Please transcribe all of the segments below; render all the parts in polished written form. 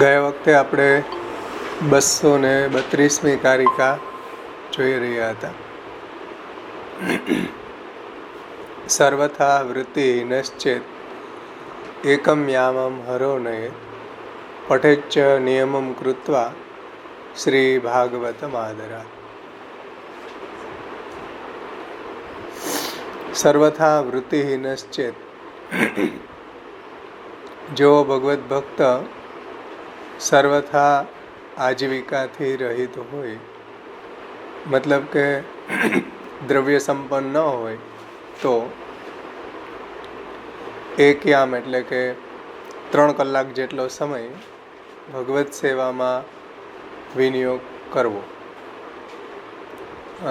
ગયા વખતે આપણે 232મી કારિકા જોઈ રહ્યા હતા. સર્વથા વૃત્તિ નશ્ચેત એકમ યામમ હરો નયે પઠેચ્ચ નિયમમ કૃત્વા શ્રી ભાગવતમ આદરા. સર્વથા વૃત્તિ નશ્ચેત, જો ભગવત ભક્ત સર્વથા આજીવિકાથી રહિત હોય, મતલબ કે દ્રવ્ય સંપન્ન ન હોય, તો એક યામ એટલે કે 3 કલાક જેટલો સમય ભગવત સેવામાં વિનિયોગ કરવો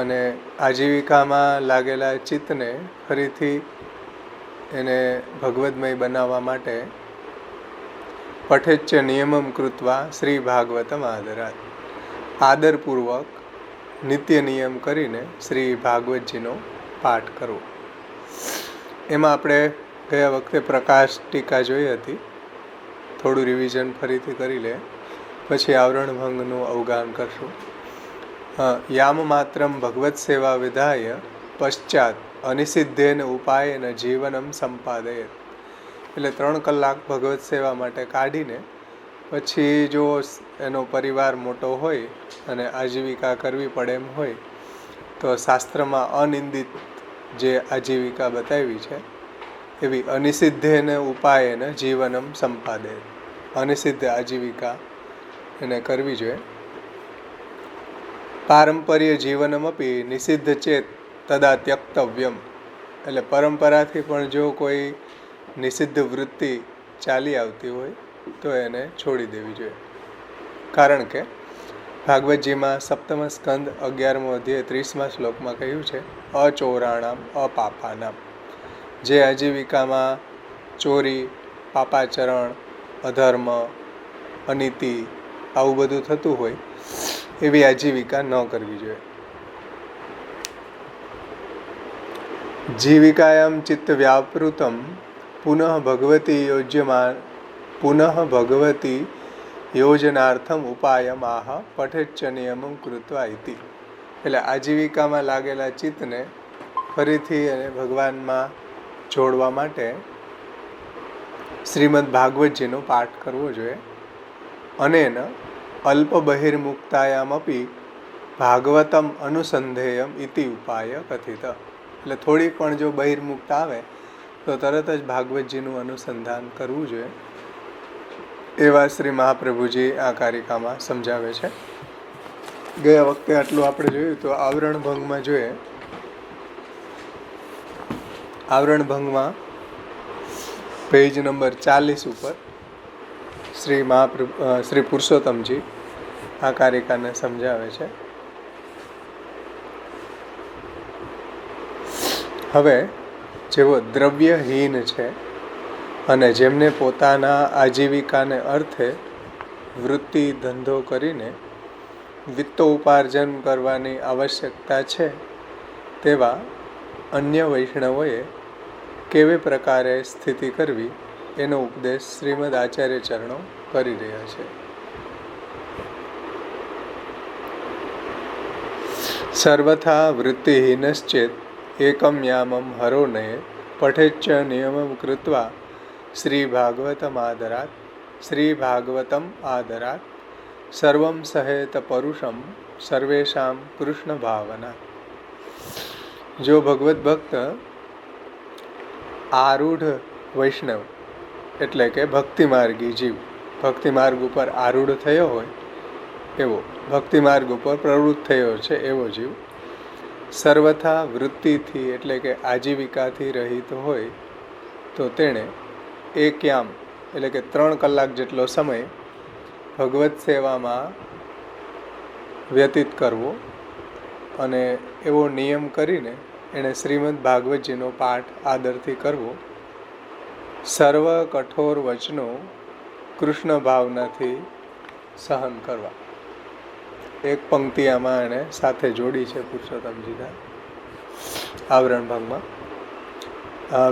અને આજીવિકામાં લાગેલા ચિત્તને ફરીથી એને ભગવદમય બનાવવા માટે પઠેચ્ચ નિયમમ કૃત્વા શ્રી ભાગવતમ આદરાત, આદરપૂર્વક નિત્ય નિયમ કરીને શ્રી ભાગવતજીનો પાઠ કરવો. એમાં આપણે ગયા વખતે પ્રકાશ ટીકા જોઈ હતી. થોડું રિવિઝન ફરીથી કરી લે, પછી આવરણ ભંગનું અવગાહન કરશું. યામ માત્રમ ભગવત સેવા વિધાય પશ્ચાત અનિસિદ્ધેન ઉપાયેન જીવનમ સંપાદયત. એટલે 3 કલાક ભગવત સેવા માટે કાઢીને પછી જો એનો પરિવાર મોટો હોય અને આજીવિકા કરવી પડે એમ હોય, તો શાસ્ત્રમાં અનિંદિત જે આજીવિકા બતાવી છે એવી અનિસિદ્ધેન ઉપાયેન જીવનમ સંપાદયત, અનિસિદ્ધ આજીવિકા એને કરવી જોઈએ. પારંપર્ય જીવનમપી નિષિદ્ધ ચેત તદા ત્યક્તવ્યમ. એટલે પરંપરાથી પણ જો કોઈ નિષિદ્ધ વૃત્તિ ચાલી આવતી હોય તો એને છોડી દેવી જોઈએ. કારણ કે ભાગવતજીમાં સપ્તમ સ્કંદ 11મો અધ્યાય 30મા શ્લોકમાં કહ્યું છે, અચોરાણામ અપાપાનામ. જે આજીવિકામાં ચોરી, પાપાચરણ, અધર્મ, અનીતિ આવું બધું થતું હોય એવી આજીવિકા ન કરવી જોઈએ. જીવિકાયામ ચિત્ત વ્યાપૃતમ પુનઃ ભગવતી યોજનાર્થમ ઉપાયમ આહ પઠેચ્ચ નિયમમ કૃત્વા ઇતિ. એટલે આજીવિકામાં લાગેલા ચિત્તને ફરીથી અને ભગવાનમાં જોડવા માટે શ્રીમદ ભાગવતજીનો પાઠ કરવો જોઈએ. અનેન અલ્પ બહિર્મુક્તાયામપી ભાગવતમ અનુસંધેયમ ઇતિ ઉપાય કથિત. એટલે થોડી પણ જો બહિર્મુક્ત આવે તો તરત જ ભાગવતજીનું અનુસંધાન કરવું જોઈએ, એવા શ્રી મહાપ્રભુજી આ કારિકામાં સમજાવે છે. ગયા વખતે આટલું આપણે જોયું. તો આવરણ ભંગમાં જોઈએ. આવરણ ભંગમાં પેજ નંબર 40 ઉપર શ્રી પુરુષોત્તમજી આ કારિકાને સમજાવે છે. હવે જેઓ દ્રવ્યહીન છે અને જેમને પોતાના આજીવિકાને અર્થે વૃત્તિ ધંધો કરીને વિત્તોપાર્જન કરવાની આવશ્યકતા છે, તેવા અન્ય વૈષ્ણવોએ કેવી પ્રકારે સ્થિતિ કરવી એનો ઉપદેશ શ્રીમદ આચાર્ય ચરણો કરી રહ્યા છે. સર્વથા વૃત્તિહીનશ્ચેત એકમ યામમ હરો નયે પઠેચ્ચ નિયમમ કૃત્વા શ્રી ભાગવતમ આદરાત, શ્રી ભાગવતમ આદરાત સર્વમ સહેત પરુષમ સર્વેષામ કૃષ્ણ ભાવના. જો ભગવત ભક્ત આરૂઢ વૈષ્ણવ એટલે કે ભક્તિમાર્ગી જીવ, ભક્તિ માર્ગ ઉપર આરૂઢ થયો હોય એવો, ભક્તિ માર્ગ ઉપર પ્રવૃત્ત થયો છે એવો જીવ સર્વથા વૃત્તિથી એટલે કે આજીવિકાથી રહિત હોય, તો તેણે એક યામ એટલે કે 3 કલાક જેટલો સમય ભગવત સેવામાં વ્યતીત કરવો અને એવો નિયમ કરીને એણે શ્રીમદ ભાગવતજીનો પાઠ આદરથી કરવો. સર્વ કઠોર વચનો કૃષ્ણ ભાવનાથી સહન કરવા. એક પંક્તિ આમાં એણે સાથે જોડી છે પુરુષોત્તમજીના આવરણ ભાગમાં.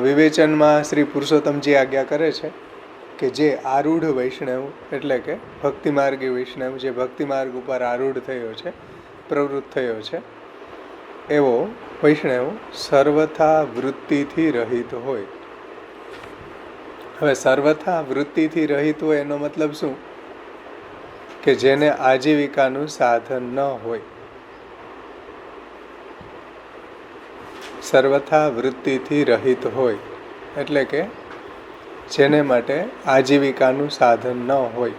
વિવેચનમાં શ્રી પુરુષોત્તમજી આજ્ઞા કરે છે કે જે આરૂઢ વૈષ્ણવ એટલે કે ભક્તિમાર્ગી વૈષ્ણવ, જે ભક્તિમાર્ગ ઉપર આરૂઢ થયો છે, પ્રવૃત્ત થયો છે, એવો વૈષ્ણવ સર્વથા વૃત્તિથી રહિત હોય. હવે સર્વથા વૃત્તિથી રહિત હોય એનો મતલબ શું? કે જેને આજીવિકાનું સાધન ન હોય. સર્વથા વૃત્તિથી રહિત હોય એટલે કે જેને માટે આજીવિકાનું સાધન ન હોય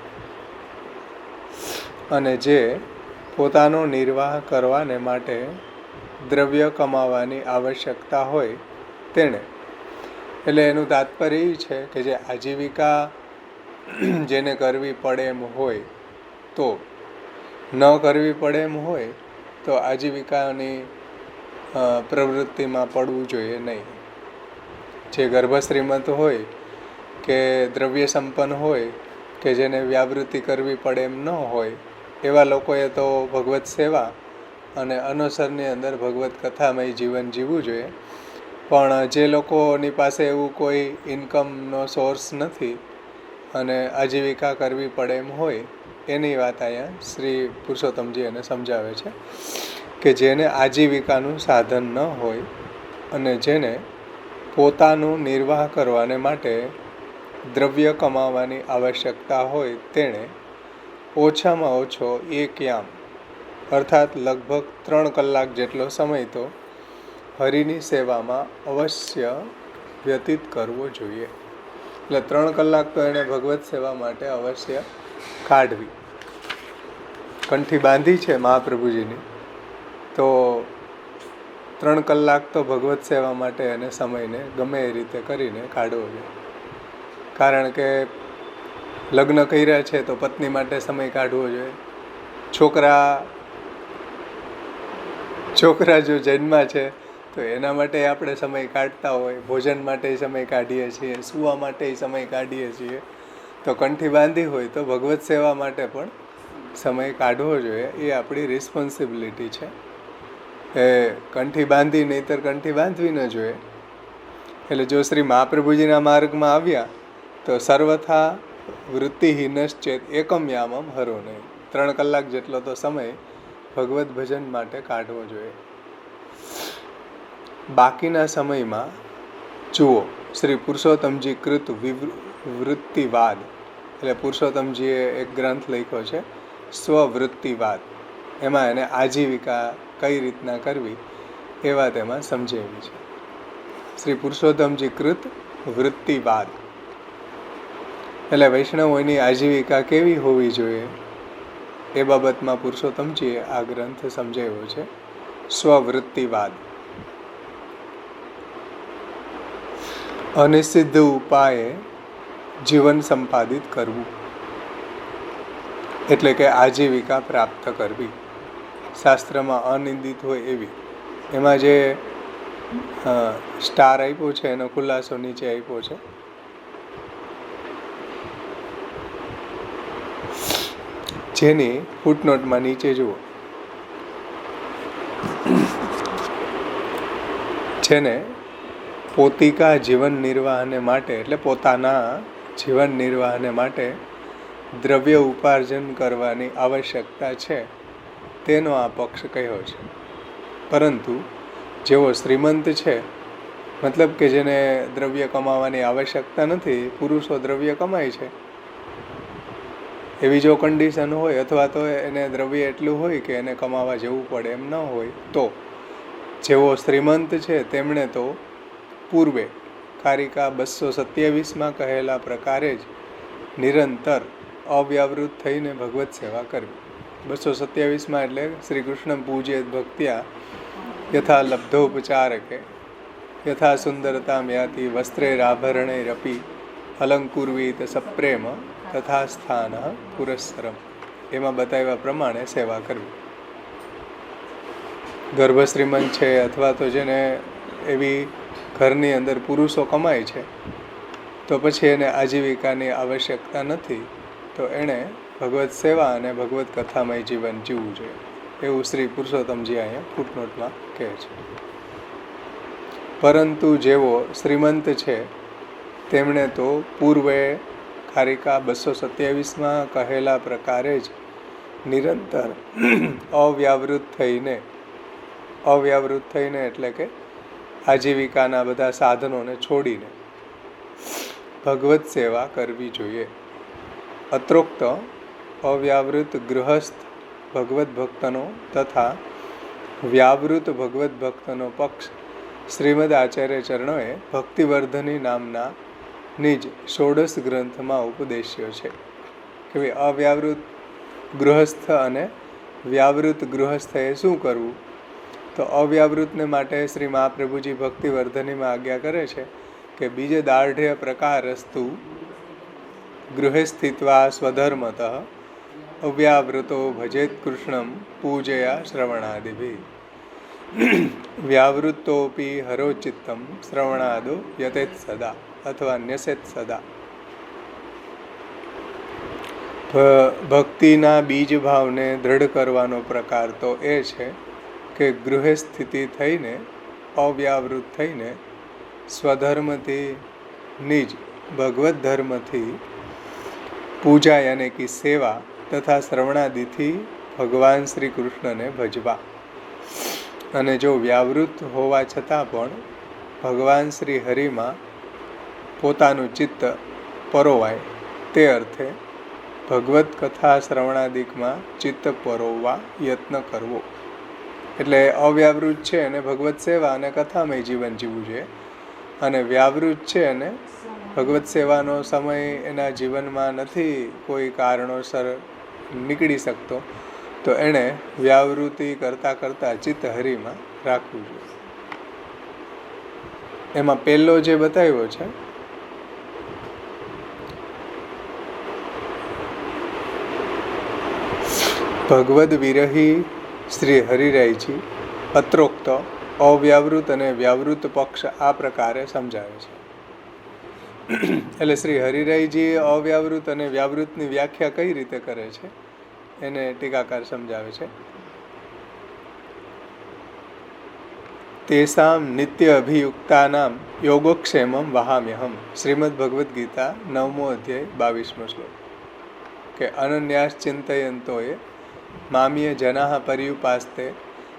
અને જે પોતાનો નિર્વાહ કરવાને માટે દ્રવ્ય કમાવાની આવશ્યકતા હોય તેણે. એટલે એનું તાત્પર્ય એ છે કે જે આજીવિકા જેને કરવી પડે એમ હોય, તો ન કરવી પડે એમ હોય તો આજીવિકાની પ્રવૃત્તિમાં પડવું જોઈએ નહીં. જે ગર્ભશ્રીમંત હોય કે દ્રવ્ય સંપન્ન હોય કે જેને વ્યાવૃત્તિ કરવી પડે એમ ન હોય, એવા લોકોએ તો ભગવત સેવા અને અનુસરની અંદર ભગવત કથામય જીવન જીવવું જોઈએ. પણ જે લોકોની પાસે એવું કોઈ ઇન્કમનો સોર્સ નથી અને આજીવિકા કરવી પડે એમ હોય, એની વાત અહીંયા શ્રી પુરુષોત્તમજી એને સમજાવે છે કે જેને આજીવિકાનું સાધન ન હોય અને જેને પોતાનું નિર્વાહ કરવાને માટે દ્રવ્ય કમાવાની આવશ્યકતા હોય, તેણે ઓછામાં ઓછો એક યામ અર્થાત લગભગ 3 કલાક જેટલો સમય તો હરિની સેવામાં અવશ્ય વ્યતીત કરવો જોઈએ. એટલે 3 કલાક તો એણે ભગવત સેવા માટે અવશ્ય કાઢવી. કંઠી બાંધી છે મહાપ્રભુજીની, તો 3 કલાક તો ભગવત સેવા માટે એને સમયને ગમે એ રીતે કરીને કાઢવો જોઈએ. કારણ કે લગ્ન કર્યા છે તો પત્ની માટે સમય કાઢવો જોઈએ. છોકરા જો જન્મા છે તો એના માટે આપણે સમય કાઢતા હોય, ભોજન માટે સમય કાઢીએ છીએ, સૂવા માટે સમય કાઢીએ છીએ. તો કંઠી બાંધી હોય તો ભગવત સેવા માટે પણ સમય કાઢવો જોઈએ. એ આપણી રિસ્પોન્સિબિલિટી છે. એ કંઠી બાંધી, નહીંતર કંઠી બાંધવી ન જોઈએ. એટલે જો શ્રી મહાપ્રભુજીના માર્ગમાં આવ્યા તો સર્વથા વૃત્તિહીનશ્ચેત એકમ યામમ હરો નહીં. 3 કલાક જેટલો તો સમય ભગવત ભજન માટે કાઢવો જોઈએ. બાકીના સમયમાં જુઓ શ્રી પુરુષોત્તમજી કૃત વૃત્તિવાદ, એટલે પુરુષોત્તમજીએ એક ગ્રંથ લખ્યો છે સ્વવૃત્તિવાદ. એમાં એને આજીવિકા કઈ રીતના કરવી એ વાત એમાં સમજાવી છે. શ્રી પુરુષોત્તમજી કૃત વૃત્તિવાદ એટલે વૈષ્ણવોની આજીવિકા કેવી હોવી જોઈએ એ બાબતમાં પુરુષોત્તમજીએ આ ગ્રંથ સમજાવ્યો છે સ્વવૃત્તિવાદ. અનિષિદ્ધ ઉપાયે જીવન સંપાદિત કરવું એટલે કે આજીવિકા પ્રાપ્ત કરવી. શાસ્ત્રમાં અનિંદિત હોય એવી. એમાં જે સ્ટાર આપ્યો છે એનો ખુલાસો નીચે આપ્યો છે. જેની ફૂટનોટમાં નીચે જુઓ. જેને પોતિકા જીવન નિર્વાહને માટે એટલે પોતાના જીવન નિર્વાહને માટે દ્રવ્ય ઉપાર્જન કરવાની આવશ્યકતા છે તેનો આ પક્ષ કહ્યો છે. પરંતુ જેવો શ્રીમંત છે, મતલબ કે જેને દ્રવ્ય કમાવાની આવશ્યકતા નથી, પુરુષો દ્રવ્ય કમાય છે, એવી જો કન્ડિશન હોય અથવા તો એને દ્રવ્ય એટલું હોય કે એને કમાવા જવું પડે એમ ન હોય, તો જેવો શ્રીમંત છે તેમણે તો પૂર્વે કારિકા 227માં કહેલા પ્રકારે જ નિરંતર અવ્યાવૃત થઈને ભગવત સેવા કરવી. 227માં એટલે શ્રી કૃષ્ણ પૂજ્ય ભક્ત્યા યથા લબ્ધોપચારકે યથા સુંદરતા યાતિ વસ્ત્રૈરાભરણૈરપી અલંકુર્વીત સપ્રેમ તથા સ્થાન પુરસ્સરમ. એમાં બતાવ્યા પ્રમાણે સેવા કરવી. ગર્ભશ્રીમંત છે અથવા તો જેને એવી ઘરની અંદર પુરુષો કમાય છે તો પછી એને આજીવિકાની આવશ્યકતા નથી, તો એણે ભગવત સેવા અને ભગવત કથામય જીવન જીવવું જોઈએ, એવું શ્રી પુરુષોત્તમજી અહીંયા ફૂટનોટમાં કહે છે. પરંતુ જેવો શ્રીમંત છે તેમણે તો પૂર્વે કારિકા 227માં કહેલા પ્રકારે જ નિરંતર અવ્યાવૃત થઈને એટલે કે આજીવિકાના બધા સાધનોને છોડીને ભગવત સેવા કરવી જોઈએ. અત્રોક્ત અવ્યાવૃત ગૃહસ્થ ભગવત ભક્તનો તથા વ્યાવૃત ભગવત ભક્તનો પક્ષ શ્રીમદ આચાર્ય ચરણોએ ભક્તિવર્ધની નામના નિજ 16 ગ્રંથમાં ઉપદેશ્યો છે કે ભાઈ અવ્યાવૃત ગૃહસ્થ અને વ્યાવૃત ગૃહસ્થએ શું કરવું. તો અવ્યાવૃતને માટે શ્રી મહાપ્રભુજી ભક્તિવર્ધનીમાં આજ્ઞા કરે છે કે બીજે દાઢ્ય પ્રકારસ્તુ ગૃહે સ્થિત્વા સ્વધર્મતઃ અવ્યાવૃતો ભજેત કૃષ્ણમ પૂજયા શ્રવણાદિભિ વ્યાવૃતોપી હરોચિત્તમ શ્રવણાદો યતેત સદા અથવા ન્યસેત સદા. ભક્તિના બીજ ભાવને દ્રઢ કરવાનો પ્રકાર તો એ છે કે ગૃહે સ્થિતિ થઈને અવ્યાવૃત થઈને સ્વધર્મથી નિજ ભગવત ધર્મથી પૂજા યાની કે સેવા તથા શ્રવણાદિથી ભગવાન શ્રી કૃષ્ણને ભજવા. અને જો વ્યાવૃત હોવા છતાં પણ ભગવાન શ્રી હરિમાં પોતાનું ચિત્ત પરોવાય તે અર્થે ભગવત કથા શ્રવણાદિકમાં ચિત્ત પરોવવા યત્ન કરવો. એટલે અવ્યાવૃત છે અને ભગવત સેવા અને કથામય જીવન જીવવું જોઈએ, અને વ્યાવૃત છે અને ભગવત સેવાનો સમય એના જીવનમાં નથી કોઈ કારણોસર નીકળી શકતો, તો એણે વ્યાવૃત્તિ કરતાં ચિત્ત હરિમાં રાખવું જોઈએ. એમાં પહેલો જે બતાવ્યો છે ભગવદ વિરહી શ્રી હરિરાયજી અત્રોક્ત અવ્યાવૃત અને વ્યાવૃત પક્ષ આ પ્રકારે સમજાવે છે. એટલે શ્રી હરિરાયજી અવ્યાવૃત અને વ્યાવૃતની વ્યાખ્યા કઈ રીતે કરે છે એને ટીકાકાર સમજાવે છે. તેસામ નિત્ય અભિયુક્તાનામ યોગક્ષેમમ વહામ્યહમ. શ્રીમદ ભગવદ્ ગીતા 9મો અધ્યાય 22મો શ્લોક કે અનન્યાસ ચિંતયંતોએ મામીય જનાઃ પર્યુપાસ્તે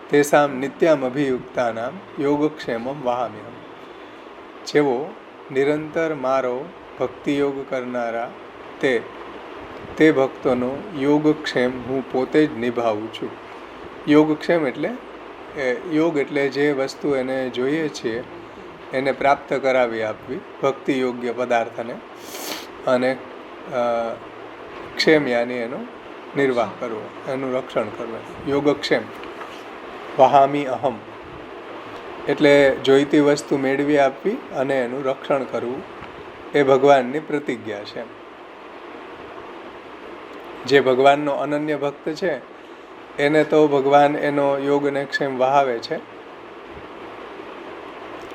તેસામ નિત્યમ અભિયુક્તાનામ યોગક્ષેમમ વહામ્યહમ. જેવો નિરંતર મારો ભક્તિયોગ કરનારા તે ભક્તોનો યોગક્ષેમ હું પોતે જ નિભાવું છું. યોગક્ષેમ એટલે યોગ એટલે જે વસ્તુ એને જોઈએ છે એને પ્રાપ્ત કરાવી આપવી, ભક્તિ યોગ્ય પદાર્થને, અને ક્ષેમ યાની એનો નિર્વાહ કરવો, એનું રક્ષણ કરવું. યોગક્ષેમ વહામી અહમ એટલે જોઈતી વસ્તુ મેળવી આપવી અને એનું રક્ષણ કરવું એ ભગવાનની પ્રતિજ્ઞા છે. જે ભગવાનનો અનન્ય ભક્ત છે એને તો ભગવાન એનો યોગ અને ક્ષેમ વહાવે છે.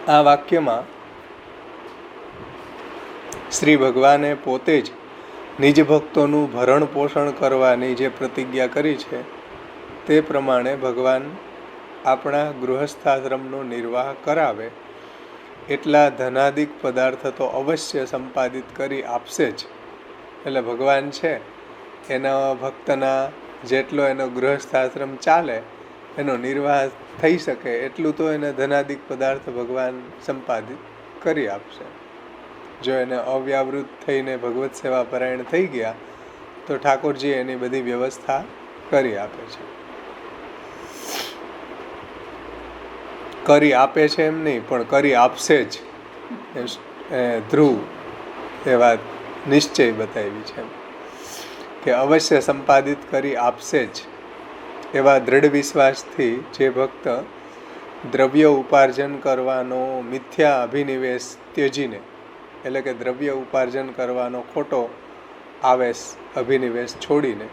આ વાક્યમાં શ્રી ભગવાને પોતે જ નિજ ભક્તોનું ભરણ પોષણ કરવાની જે પ્રતિજ્ઞા કરી છે તે પ્રમાણે ભગવાન આપણા ગૃહસ્થાશ્રમનો નિર્વાહ કરાવે એટલા ધનાદિક પદાર્થ તો અવશ્ય સંપાદિત કરી આપશે જ. એટલે ભગવાન છે એના ભક્તના જેટલો એનો ગૃહસ્થાશ્રમ ચાલે, એનો નિર્વાહ થઈ શકે એટલું તો એને ધનાદિક પદાર્થ ભગવાન સંપાદિત કરી આપશે. જો એને અવ્યાવૃત થઈને ભગવત સેવા પરાયણ થઈ ગયા તો ઠાકોરજી એની બધી વ્યવસ્થા કરી આપે છે. કરી આપે છે એમ નહીં, પણ કરી આપશે જ. ધ્રુવ એ વાત નિશ્ચય બતાવી છે કે અવશ્ય સંપાદિત કરી આપશે જ. એવા દ્રઢ વિશ્વાસથી જે ભક્ત દ્રવ્ય ઉપાર્જન કરવાનો મિથ્યા અભિનિવેશ ત્યજીને, એટલે કે દ્રવ્ય ઉપાર્જન કરવાનો ખોટો આવેશ અભિનિવેશ છોડીને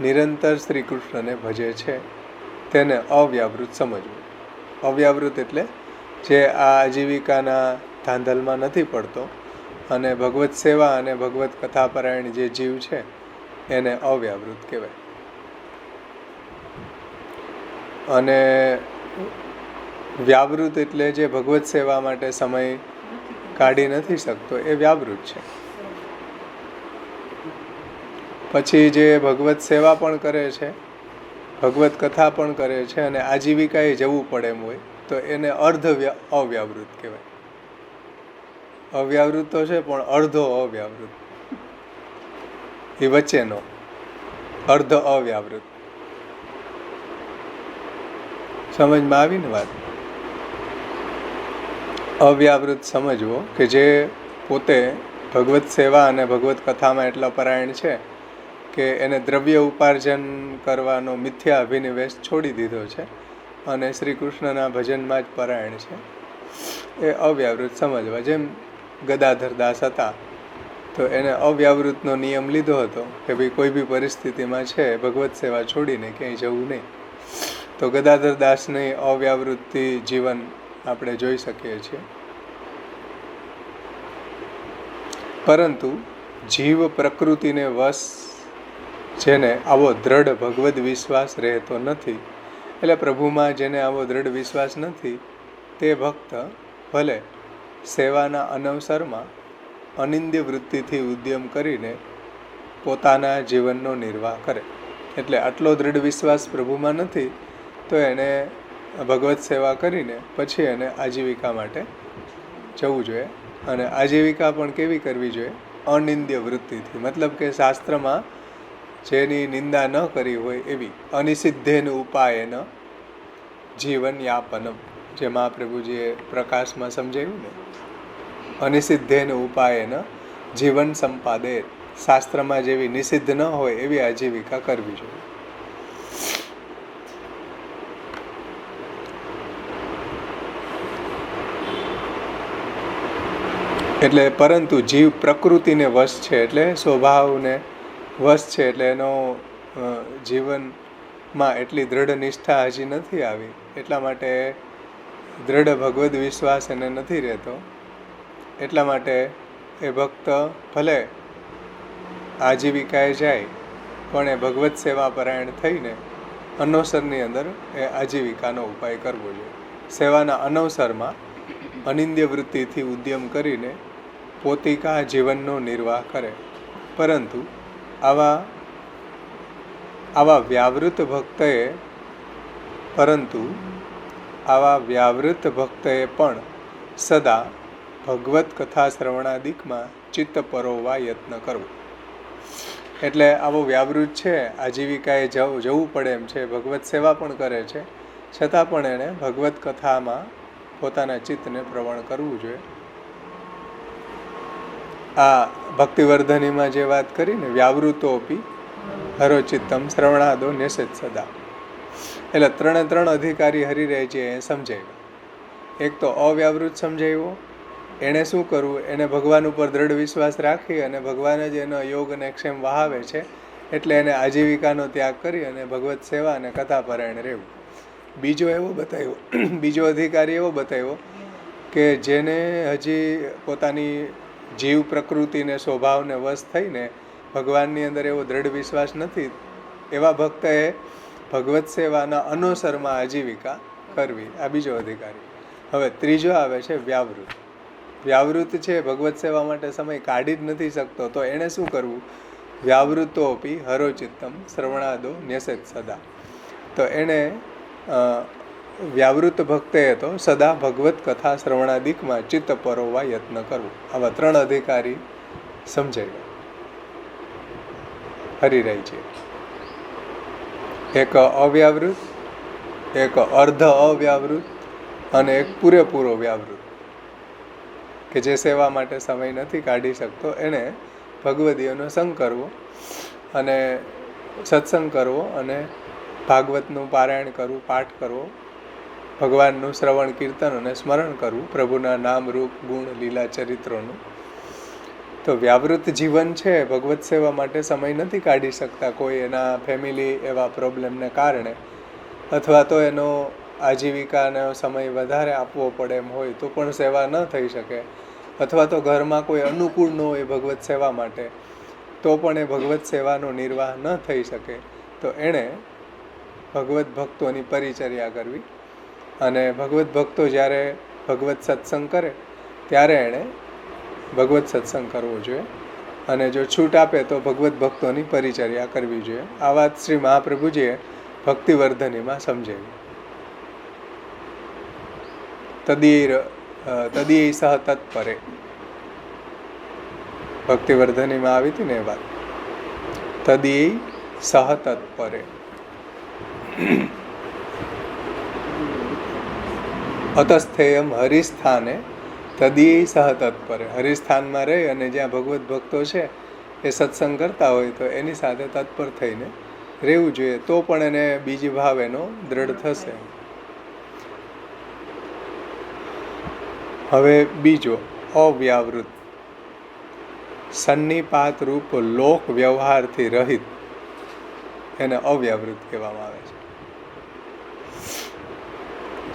નિરંતર શ્રી કૃષ્ણને ભજે છે તેને અવ્યાવૃત સમજવું. અવ્યાવૃત એટલે જે આ આજીવિકાના ધાંધલમાં નથી પડતો અને ભગવત સેવા અને ભગવત કથાપરાયણ જે જીવ છે એને અવ્યાવૃત કહેવાય. અને વ્યાવૃત એટલે જે ભગવત સેવા માટે સમય કાઢી નથી શકતો એ વ્યાવૃત છે. પછી જે ભગવત સેવા પણ કરે છે, ભગવત કથા પણ કરે છે અને આજીવિકાએ જવું પડે એમ હોય તો એને અવ્યાવૃત કહેવાય. અવ્યાવૃત તો છે પણ અર્ધો અવ્યાવૃત, એ વચ્ચેનો અર્ધ અવ્યાવૃત. સમજમાં આવી ને વાત? અવ્યાવૃત સમજવો કે જે પોતે ભગવત સેવા અને ભગવત કથામાં એટલા પરાયણ છે કે એને દ્રવ્ય ઉપાર્જન કરવાનો મિથ્યા અભિનિવેશ છોડી દીધો છે અને શ્રી કૃષ્ણના ભજનમાં જ પરાયણ છે, એ અવ્યાવૃત સમજવા. જેમ ગદાધર દાસ હતા તો એને અવ્યાવૃતનો નિયમ લીધો હતો કે ભાઈ કોઈ બી પરિસ્થિતિમાં છે ભગવત સેવા છોડીને ક્યાંય જવું નહીં. તો ગદાધર દાસની અવ્યાવૃતથી જીવન આપણે જોઈ શકીએ છીએ. પરંતુ જીવ પ્રકૃતિને વશ જેને આવો દ્રઢ ભગવદ વિશ્વાસ રહેતો નથી, એટલે પ્રભુમાં જેને આવો દ્રઢ વિશ્વાસ નથી, તે ભક્ત ભલે સેવાના અનવસરમાં અનિંદ્ય વૃત્તિથી ઉદ્યમ કરીને પોતાના જીવનનો નિર્વાહ કરે. એટલે આટલો દ્રઢ વિશ્વાસ પ્રભુમાં નથી તો એને ભગવત સેવા કરીને પછી એને આજીવિકા માટે જવું જોઈએ. અને આજીવિકા પણ કેવી કરવી જોઈએ? અનિંદ્ય વૃત્તિથી. મતલબ કે શાસ્ત્રમાં જેની નિંદા ન કરી હોય એવી અનિષિદ્ધેન ઉપાયેન જીવન યાપનમ, જે મહાપ્રભુજીએ પ્રકાશમાં સમજાવ્યું ને, અનિષિદ્ધેન ઉપાયેન જીવન સંપાદે. શાસ્ત્રમાં જેવી નિષિદ્ધ ન હોય એવી આજીવિકા કરવી જોઈએ. એટલે પરંતુ જીવ પ્રકૃતિને વશ છે, એટલે સ્વભાવને વશ છે, એટલે એનો જીવનમાં એટલી દ્રઢ નિષ્ઠા હજી નથી આવી, એટલા માટે દ્રઢ ભગવદ વિશ્વાસ એને નથી રહેતો. એટલા માટે એ ભક્ત ભલે આજીવિકાએ જાય પણ એ ભગવત સેવા પરાયણ થઈને અનવસરની અંદર એ આજીવિકાનો ઉપાય કરવો જોઈએ. સેવાના અનવસરમાં અનિંદ્ય વૃત્તિથી ઉદ્યમ કરીને પોતિકા જીવનનો નિર્વાહ કરે. પરંતુ આવા વ્યાવૃત ભક્તએ પણ સદા ભગવત કથા શ્રવણાદિકમાં ચિત્ત પરોવવા યત્ન કરવો. એટલે આવો વ્યાવૃત છે, આજીવિકાએ જવું પડે એમ છે, ભગવત સેવા પણ કરે છે, છતાં પણ એણે ભગવત કથામાં પોતાના ચિત્તને પ્રવણ કરવું જોઈએ. આ ભક્તિવર્ધનીમાં જે વાત કરીને વ્યાવૃતોપી હરોચિત્તમ શ્રવણાદો નેષેત સદા, એટલે ત્રણ અધિકારી હરિરાયજીએ સમજાવ્યા. એક તો અવ્યાવૃત સમજાવ્યો, એણે શું કરવું, એને ભગવાન ઉપર દ્રઢ વિશ્વાસ રાખી અને ભગવાન જ એનો યોગ અને ક્ષેમ વહાવે છે, એટલે એને આજીવિકાનો ત્યાગ કરી અને ભગવત સેવા અને કથા પરાયણ રહેવું. બીજો અધિકારી એવો બતાવ્યો કે જેને હજી પોતાની જીવ પ્રકૃતિને સ્વભાવને વશ થઈને ભગવાનની અંદર એવો દ્રઢ વિશ્વાસ નથી, એવા ભક્તએ ભગવત સેવાના અનુસરમાં આજીવિકા કરવી. આ બીજો અધિકારી. હવે ત્રીજો આવે છે વ્યાવૃત. વ્યાવૃત છે, ભગવત સેવા માટે સમય કાઢી જ નથી શકતો, તો એણે શું કરવું? વ્યાવૃતોપી હરોચિત્તમ શ્રવણાદો ન્યસેત સદા. તો એણે વ્યાવૃત ભક્તે તો સદા ભગવત કથા શ્રવણાદિકમાં ચિત્ત પરોવવા યત્ન કરવું. આવા ત્રણ અધિકારી સમજાવ્યા હરિરાયજી. એક અવ્યાવૃત, એક અર્ધ અવ્યાવૃત અને એક પૂરેપૂરો વ્યાવૃત, કે જે સેવા માટે સમય નથી કાઢી શકતો, એણે ભગવદીયનો સંગ કરવો અને સત્સંગ કરવો અને ભાગવતનું પારાયણ કરવું, પાઠ કરવો, ભગવાનનું શ્રવણ કીર્તન અને સ્મરણ કરવું, પ્રભુના નામ રૂપ ગુણ લીલા ચરિત્રોનું. તો વ્યાવૃત જીવન છે, ભગવત સેવા માટે સમય નથી કાઢી શકતા, કોઈ એના ફેમિલી એવા પ્રોબ્લેમને કારણે, અથવા તો એનો આજીવિકાનો સમય વધારે આપવો પડે એમ હોય તો પણ સેવા ન થઈ શકે, અથવા તો ઘરમાં કોઈ અનુકૂળ ન હોય ભગવત સેવા માટે તો પણ એ ભગવત સેવાનો નિર્વાહ ન થઈ શકે, તો એણે ભગવત ભક્તોની પરિચર્યા કરવી. અને ભગવત ભક્તો જ્યારે ભગવત સત્સંગ કરે ત્યારે એણે ભગવત સત્સંગ કરવો જોઈએ. અને જો છૂટ આપે તો ભગવત ભક્તોની પરિચર્યા કરવી જોઈએ. આ વાત શ્રી મહાપ્રભુજીએ ભક્તિવર્ધનીમાં સમજાવી. તદીય સહ તત્પરે ભક્તિવર્ધનીમાં આવી હતી ને એ વાત. તદીય સહ તત્પરે અતસ્થેયમ હરિસ્થાને તદીય સહ તત્પરે. હરિસ્થાનમાં રહી અને જ્યાં ભગવત ભક્તો છે એ સત્સંગ કરતા હોય તો એની સાથે તત્પર થઈને રહેવું જોઈએ, તો પણ એને બીજી ભાવ એનો દ્રઢ થશે. હવે બીજો અવ્યાવૃત, સન્નિપાત રૂપ લોક વ્યવહારથી રહિત, એને અવ્યાવૃત કહેવામાં આવે છે.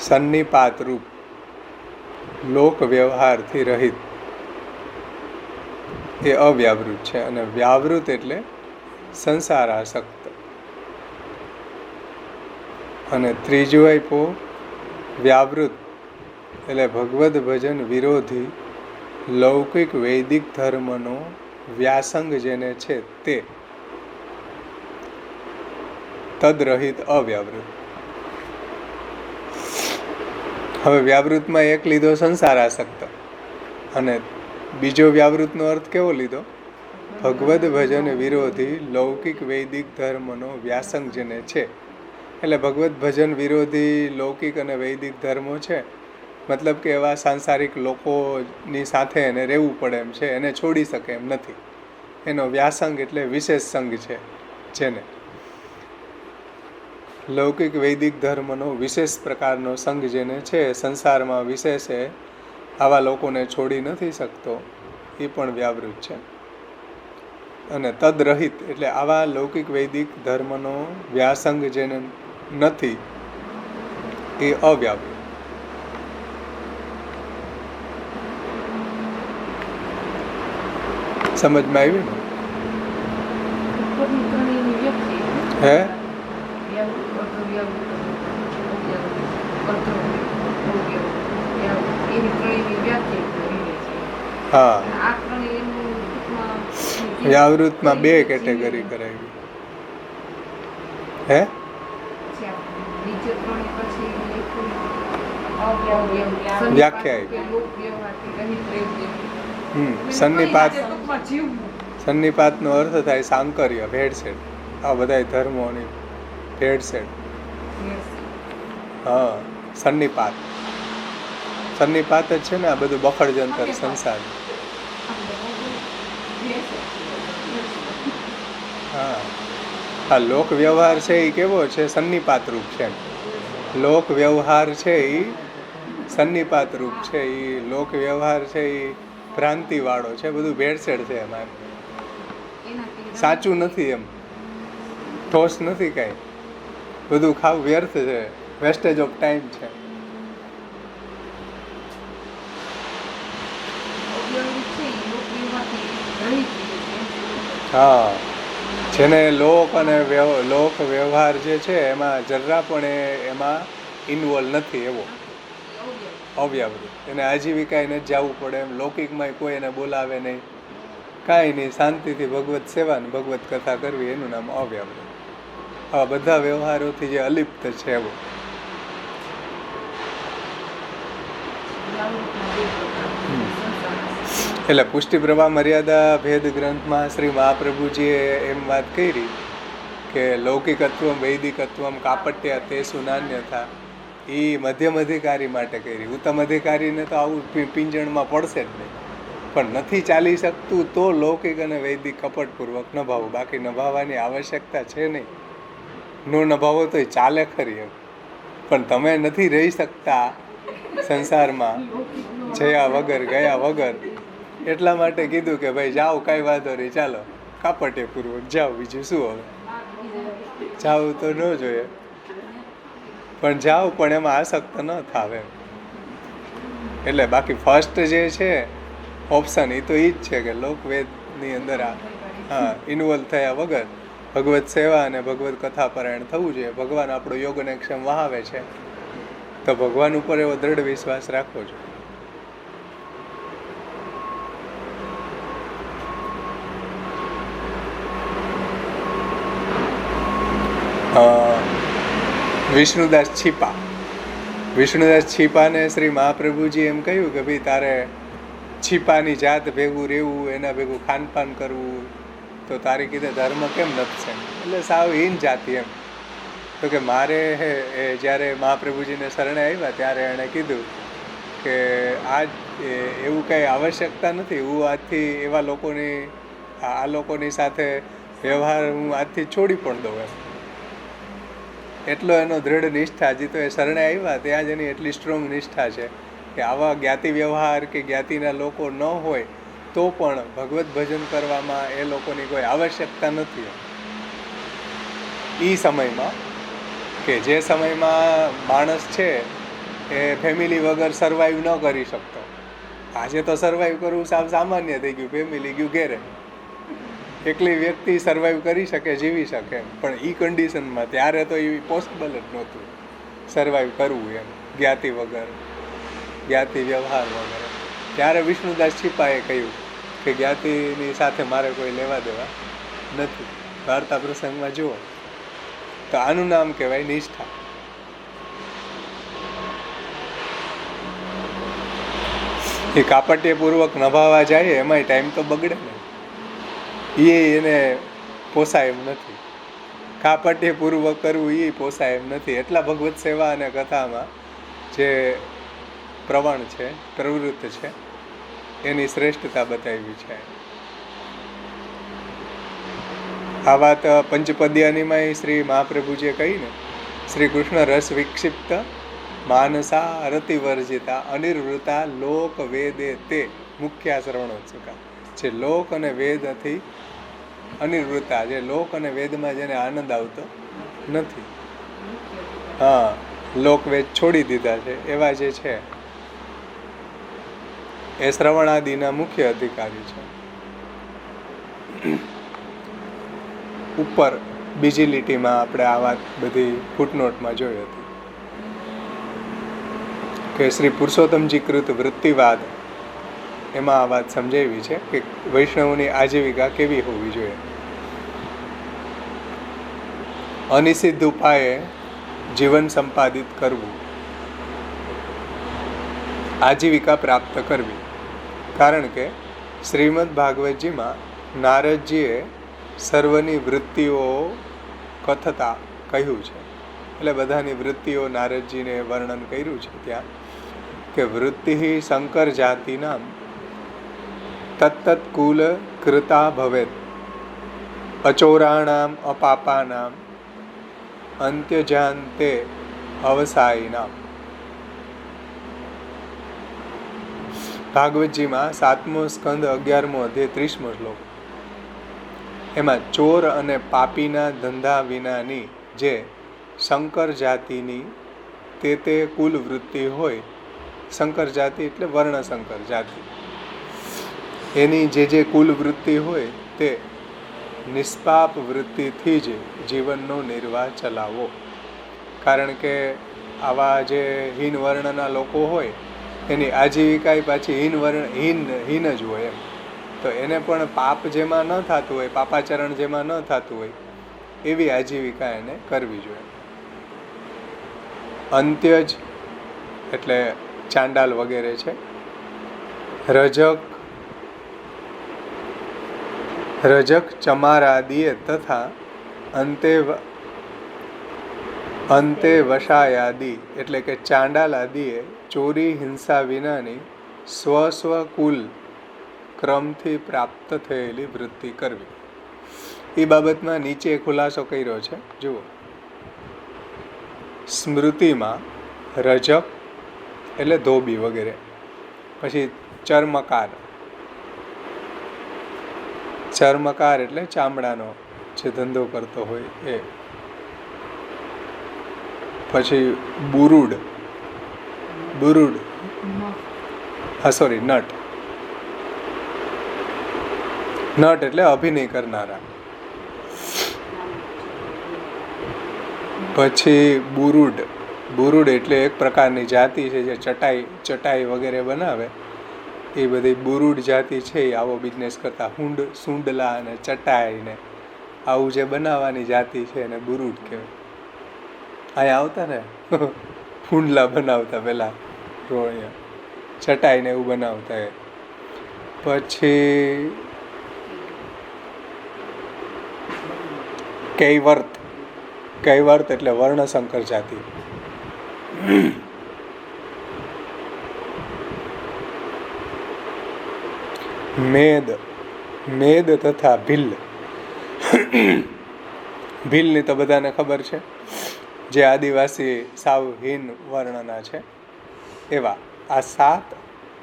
સન્નિપાત રૂપ લોક વ્યવહારથી રહિત એ અવ્યાવૃત છે. અને વ્યાવૃત એટલે સંસારાસક્ત. અને ત્રીજું આપ્યું વ્યાવૃત એટલે ભગવદ ભજન વિરોધી લૌકિક વૈદિક ધર્મનો વ્યાસંગ જેને છે તે તદરહિત અવ્યાવૃત. હવે વ્યાવૃતમાં એક લીધો સંસારાસક્ત, અને બીજો વ્યાવૃતનો અર્થ કેવો લીધો? ભગવદ ભજન વિરોધી લૌકિક વૈદિક ધર્મનો વ્યાસંગ જેને છે. એટલે ભગવદ ભજન વિરોધી લૌકિક અને વૈદિક ધર્મો છે, મતલબ કે એવા સાંસારિક લોકોની સાથે એને રહેવું પડે એમ છે, એને છોડી શકે એમ નથી. એનો વ્યાસંગ એટલે વિશેષ સંગ છે. જેને લૌકિક વૈદિક ધર્મનો વિશેષ પ્રકારનો સંગ જેને છે, સંસારમાં વિશેષે આવા લોકોને છોડી નથી શકતો, એ પણ વ્યાવૃત છે. અને તદરહિત એટલે આવા લૌકિક વૈદિક ધર્મનો વ્યાસંગ જેને નથી એ અવ્યાવૃત. સમજમાં આવ્યું ને? હે હા, વ્યાવૃતમાં બે કેટેગરી કરાવી. હે વ્યાખ્યા સન્નિપાતનો અર્થ થાય સાંકર્ય, ભેળસેળ. આ બધા ધર્મોની ભેળસેળ. હા, સન્નિપાત જ છે ને આ બધું બખડ જંતર સંસાર. હા, આ લોક વ્યવહાર છે એ કેવો છે? સન્નિપાત રૂપ છે. લોક વ્યવહાર છે એ સન્નિપાત રૂપ છે. એ લોક વ્યવહાર છે એ ભ્રાંતિવાળો છે, બધું ભેળસેળ છે એમાં. સાચું નથી, એમ ઠોસ નથી કાંઈ, બધું ખાવ વ્યર્થ છે, વેસ્ટેજ ઓફ ટાઈમ છે. હા, જેને લોક અને લોક વ્યવહાર જે છે એમાં જરા પણ એમાં ઇન્વોલ્વ નથી, એવો અવ્યાવૃત. એને આજીવિકા એને જવું પડે એમ, લૌકિકમાં કોઈ એને બોલાવે નહીં, કાંઈ નહીં, શાંતિથી ભગવત સેવા ને ભગવત કથા કરવી, એનું નામ અવ્યાવૃત. આવા બધા વ્યવહારોથી જે અલિપ્ત છે એવો. એટલે પુષ્ટિ પ્રભા મર્યાદા ભેદ ગ્રંથમાં શ્રી મહાપ્રભુજીએ એમ વાત કરી કે લૌકિકત્વમ વૈદિકત્વમ કાપટ્યા તે સુનાન્યથા. એ મધ્યમ અધિકારી માટે કરી. ઉત્તમ અધિકારીને તો આવું પિંજણમાં પડશે જ નહીં. પણ નથી ચાલી શકતું તો લૌકિક અને વૈદિક કપટપૂર્વક નભાવવું, બાકી નભાવવાની આવશ્યકતા છે નહીં. નો નભાવો તો ચાલે ખરી એમ, પણ તમે નથી રહી શકતા સંસારમાં જયા વગર ગયા વગર, એટલા માટે કીધું કે ભાઈ જાઓ, કાંઈ વાંધો નહીં, ચાલો કાપટ્યપૂર્વક જાઓ, બીજું શું હવે. જાવું તો ન જોઈએ, પણ જાઓ, પણ એમાં આસક્ત ન થાવ એમ. એટલે બાકી ફર્સ્ટ જે છે ઓપ્શન એ તો એ જ છે કે લોકવેદની અંદર ઇન્વોલ્વ થયા વગર ભગવત સેવા અને ભગવત કથા પરાયણ થવું જોઈએ. ભગવાન આપણો યોગ અને ક્ષમ વહાવે છે તો ભગવાન ઉપર એવો દ્રઢ વિશ્વાસ રાખવો જોઈએ. વિષ્ણુદાસ છીપાને શ્રી મહાપ્રભુજી એમ કહ્યું કે ભાઈ તારે છીપાની જાત ભેગું રહેવું, એના ભેગું ખાનપાન કરવું, તો તારી કીધે ધર્મ કેમ નથી છે? એટલે સાવ હીન જાતિ એમ. તો કે મારે જ્યારે મહાપ્રભુજીને શરણે આવ્યા ત્યારે એણે કીધું કે એવું કંઈ આવશ્યકતા નથી, હું આજથી એવા આ લોકોની સાથે વ્યવહાર હું આજથી છોડી પણ દઉં એમ. એટલો એનો દૃઢ નિષ્ઠા, હજી તો એ શરણે આવ્યા ત્યાં જ એની એટલી સ્ટ્રોંગ નિષ્ઠા છે કે આવા જ્ઞાતિ વ્યવહાર કે જ્ઞાતિના લોકો ન હોય તો પણ ભગવત ભજન કરવામાં એ લોકોની કોઈ આવશ્યકતા નથી. એ સમયમાં કે જે સમયમાં માણસ છે એ ફેમિલી વગર સર્વાઈવ ન કરી શકતો. આજે તો સર્વાઈવ કરવું સાવ સામાન્ય થઈ ગયું, ફેમિલી ગયું ઘેરે, એકલી વ્યક્તિ સર્વાઈવ કરી શકે, જીવી શકે. પણ એ કન્ડિશનમાં ત્યારે તો એ પોસિબલ જ નહોતું સર્વાઈવ કરવું એમ, જ્ઞાતિ વગર, જ્ઞાતિ વ્યવહાર વગર. ત્યારે વિષ્ણુદાસ છીપાએ કહ્યું કે જ્ઞાતિની સાથે મારે કોઈ લેવા દેવા નથી. વાર્તા પ્રસંગમાં જુઓ તો આનું નામ કહેવાય નિષ્ઠા. એ કાપટ્યપૂર્વક નભાવા જાય એમાંય ટાઈમ તો બગડે ને, એને પોસાય એમ નથી. કાપટ્યપૂર્વક કરવું એ પોસાય એમ નથી. એટલા ભગવત સેવા અને કથામાં જે પ્રવણ છે, પ્રવૃત્ત છે, એની શ્રેષ્ઠતા બતાવી છે. આ વાત પંચપદ્યાનીમાં શ્રી મહાપ્રભુજીએ કહી ને, શ્રી કૃષ્ણ રસ વિક્ષિપ્ત માનસા રતિવર્જિતા અનિર્વૃતા લોક વેદે તે મુખ્ય શ્રવણોત્સુકા. જે લોક અને વેદથી અનિર્વૃતા, જે લોક અને વેદમાં જેને આનંદ આવતો નથી, લોક વેદ છોડી દીધા છે એવા જે છે એ શ્રવણાદિના મુખ્ય અધિકારી છે. ઉપર બીજી લીટીમાં આપણે આ વાત બધી ફૂટનોટમાં જોઈ હતી કે શ્રી પુરુષોત્તમજી કૃત વૃત્તિવાદ, એમાં આ વાત સમજાવી છે કે વૈષ્ણવની આજીવિકા કેવી હોવી જોઈએ. અનિષિદ્ધ ઉપાયે જીવન સંપાદિત કરવું, આજીવિકા પ્રાપ્ત કરવી. કારણ કે શ્રીમદ ભાગવતજીમાં નારદજીએ સર્વની વૃત્તિઓ કથતા કહ્યું છે. એટલે બધાની વૃત્તિઓ નારદજીને વર્ણન કર્યું છે ત્યાં કે વૃત્તિ શંકર જાતિનામ તત્તત કુલ કૃતા ભવેત અચોરાણામ અપાપાનામ અંત્યજાંતે અવસાયિનામ. ભાગવતજીમાં 7મો સ્કંદ 11મો અધ્યાય 30મો શ્લોક. એમાં ચોર અને પાપીના ધંધા વિનાની જે શંકર જાતિની તે કુલ વૃત્તિ હોય, શંકર જાતિ એટલે વર્ણશંકર જાતિ, એની જે કુલ વૃત્તિ હોય તે નિષ્પાપ વૃત્તિથી જ જીવનનો નિર્વાહ ચલાવો. કારણ કે આવા જે હીન વર્ણના લોકો હોય એની આજીવિકા પાછી હીન જ હોય એમ. તો એને પણ પાપ જેમાં ન થતું હોય, પાપાચરણ જેમાં ન થતું હોય એવી આજીવિકા એને કરવી જોઈએ. અંત્યજ એટલે ચાંડાલ વગેરે છે. રજક ચમારાદિએ તથા અંતે વશાયાદિ એટલે કે ચાંડાલ આદિએ ચોરી હિંસા વિનાની સ્વકુલ ક્રમથી પ્રાપ્ત થયેલી વૃત્તિ કરવી. એ બાબતમાં નીચે ખુલાસો કર્યો છે, જુઓ. સ્મૃતિમાં રજક એટલે ધોબી વગેરે, પછી ચર્મકાર એટલે ચામડાનો જે ધંધો કરતો હોય એ, પછી બુરુડ નટ એટલે અભિનય કરનારા. પછી બુરુડ એટલે એક પ્રકારની જાતિ છે જે ચટાઈ વગેરે બનાવે. એ બધી બુરુડ જાતિ છે એ આવો બિઝનેસ કરતા, સૂંડલા અને ચટાઈ ને આવું જે બનાવવાની જાતિ છે એને બુરુડ કહેવાય. અહીંયા આવતા ને ફૂંડલા બનાવતા પહેલાં રોણિયા ચટાઈને એવું બનાવતા એ. પછી કૈવર્ત એટલે વર્ણશંકર જાતિ. મેદ તથા ભીલની તો બધાને ખબર છે, જે આદિવાસી સાવ હીન વર્ણના છે એવા આ 7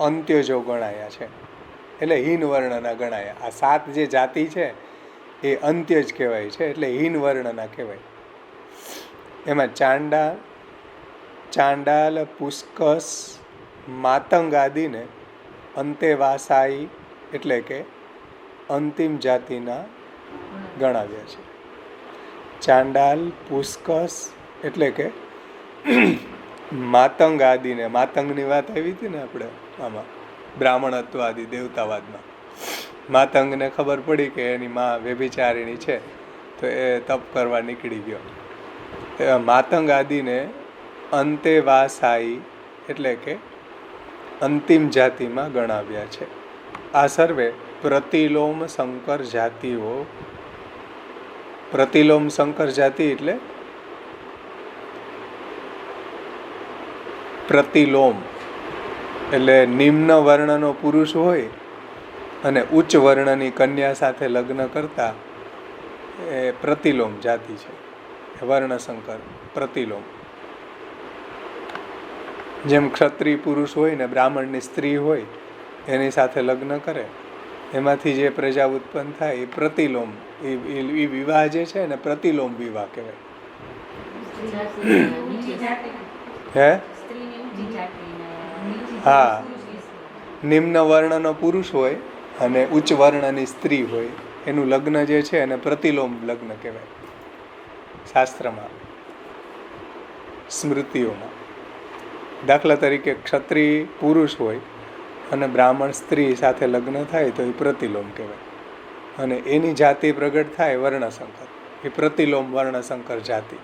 અંત્યજો ગણાયા છે, એટલે હીન વર્ણના ગણાયા. આ 7 જે જાતિ છે એ અંત્ય જ કહેવાય છે, એટલે હીન વર્ણના કહેવાય. એમાં ચાંડાલ, પુષ્કસ, માતંગ આદિને અંતેવાસાઈ એટલે કે અંતિમ જાતિના ગણાવ્યા છે. ચાંડાલ, પુષ્કસ એટલે કે માતંગ આદિને, માતંગની વાત આવી હતી ને આપણે આમાં બ્રાહ્મણત્વાદી દેવતાવાદમાં. માતંગને ખબર પડી કે એની માં વ્યભિચારિણી છે, તો એ તપ કરવા નીકળી ગયો. માતંગ આદિને અંતેવાસાઈ એટલે કે અંતિમ જાતિમાં ગણાવ્યા છે. આ સર્વે પ્રતિલોમ સંકર જાતિઓ. પ્રતિલોમ સંકર જાતિ એટલે પ્રતિલોમ એટલે નિમ્ન વર્ણનો પુરુષ હોય અને ઉચ્ચ વર્ણની કન્યા સાથે લગ્ન કરતા એ પ્રતિલોમ જાતિ છે. વર્ણશંકર પ્રતિલોમ. જેમ ક્ષત્રિય પુરુષ હોય ને બ્રાહ્મણની સ્ત્રી હોય એની સાથે લગ્ન કરે, એમાંથી જે પ્રજા ઉત્પન્ન થાય એ પ્રતિલોમ. એ વિવાહ જે છે ને પ્રતિલોમ વિવાહ કહેવાય. હે હા, નિમ્ન વર્ણનો પુરુષ હોય અને ઉચ્ચ વર્ણની સ્ત્રી હોય એનું લગ્ન જે છે એને પ્રતિલોમ લગ્ન કહેવાય શાસ્ત્રમાં, સ્મૃતિઓમાં. દાખલા તરીકે ક્ષત્રિય પુરુષ હોય અને બ્રાહ્મણ સ્ત્રી સાથે લગ્ન થાય તો એ પ્રતિલોમ કહેવાય, અને એની જાતિ પ્રગટ થાય વર્ણશંકર. એ પ્રતિલોમ વર્ણશંકર જાતિ.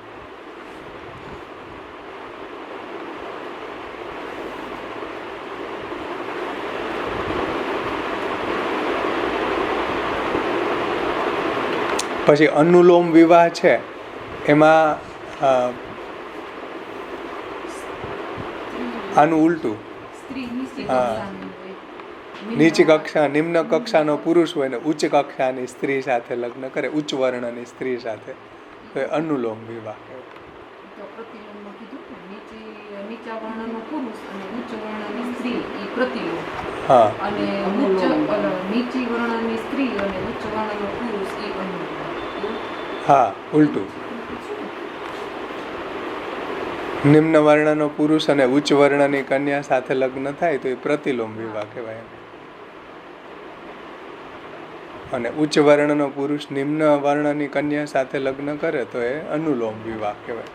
પછી અનુલોમ વિવાહ છે, એમાં આનું ઉલટું. નીચ કક્ષા, નિમ્ન કક્ષાનો પુરુષ હોય ને ઉચ્ચ કક્ષાની સ્ત્રી સાથે લગ્ન કરે, ઉચ્ચ વર્ણની સ્ત્રી સાથે, તો એ અનુલોમ વિવાહ કહેવાય. હા, હા, ઉલટું. નિમ્ન વર્ણનો પુરુષ અને ઉચ્ચ વર્ણની કન્યા સાથે લગ્ન થાય તો એ પ્રતિલોમ વિવાહ કહેવાય. અને ઉચ્ચ વર્ણનો પુરુષ નિમ્ન વર્ણની કન્યા સાથે લગ્ન કરે તો એ અનુલોમ વિવાહ કહેવાય.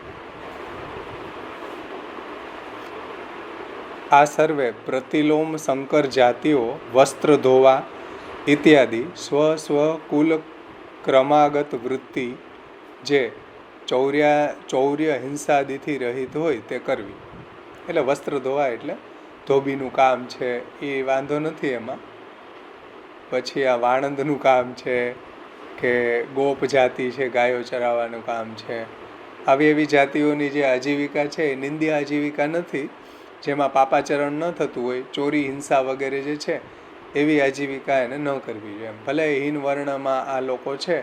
આ સર્વે પ્રતિલોમ સંકર જાતિઓ વસ્ત્ર ધોવા ઇત્યાદિ સ્વ કુલ ક્રમાગત વૃત્તિ જે ચૌર્ય હિંસાદિથી રહિત હોય તે કરવી. એટલે વસ્ત્ર ધોવા એટલે ધોબીનું કામ છે એ વાંધો નથી એમાં. પછી આ વાણંદનું કામ છે કે ગોપ જાતિ છે, ગાયો ચરાવવાનું કામ છે, આવી એવી જાતિઓની જે આજીવિકા છે એ નિંદ્ય આજીવિકા નથી, જેમાં પાપાચરણ ન થતું હોય, ચોરી હિંસા વગેરે જે છે એવી આજીવિકા એને ન કરવી જોઈએ. ભલે હીન વર્ણમાં આ લોકો છે,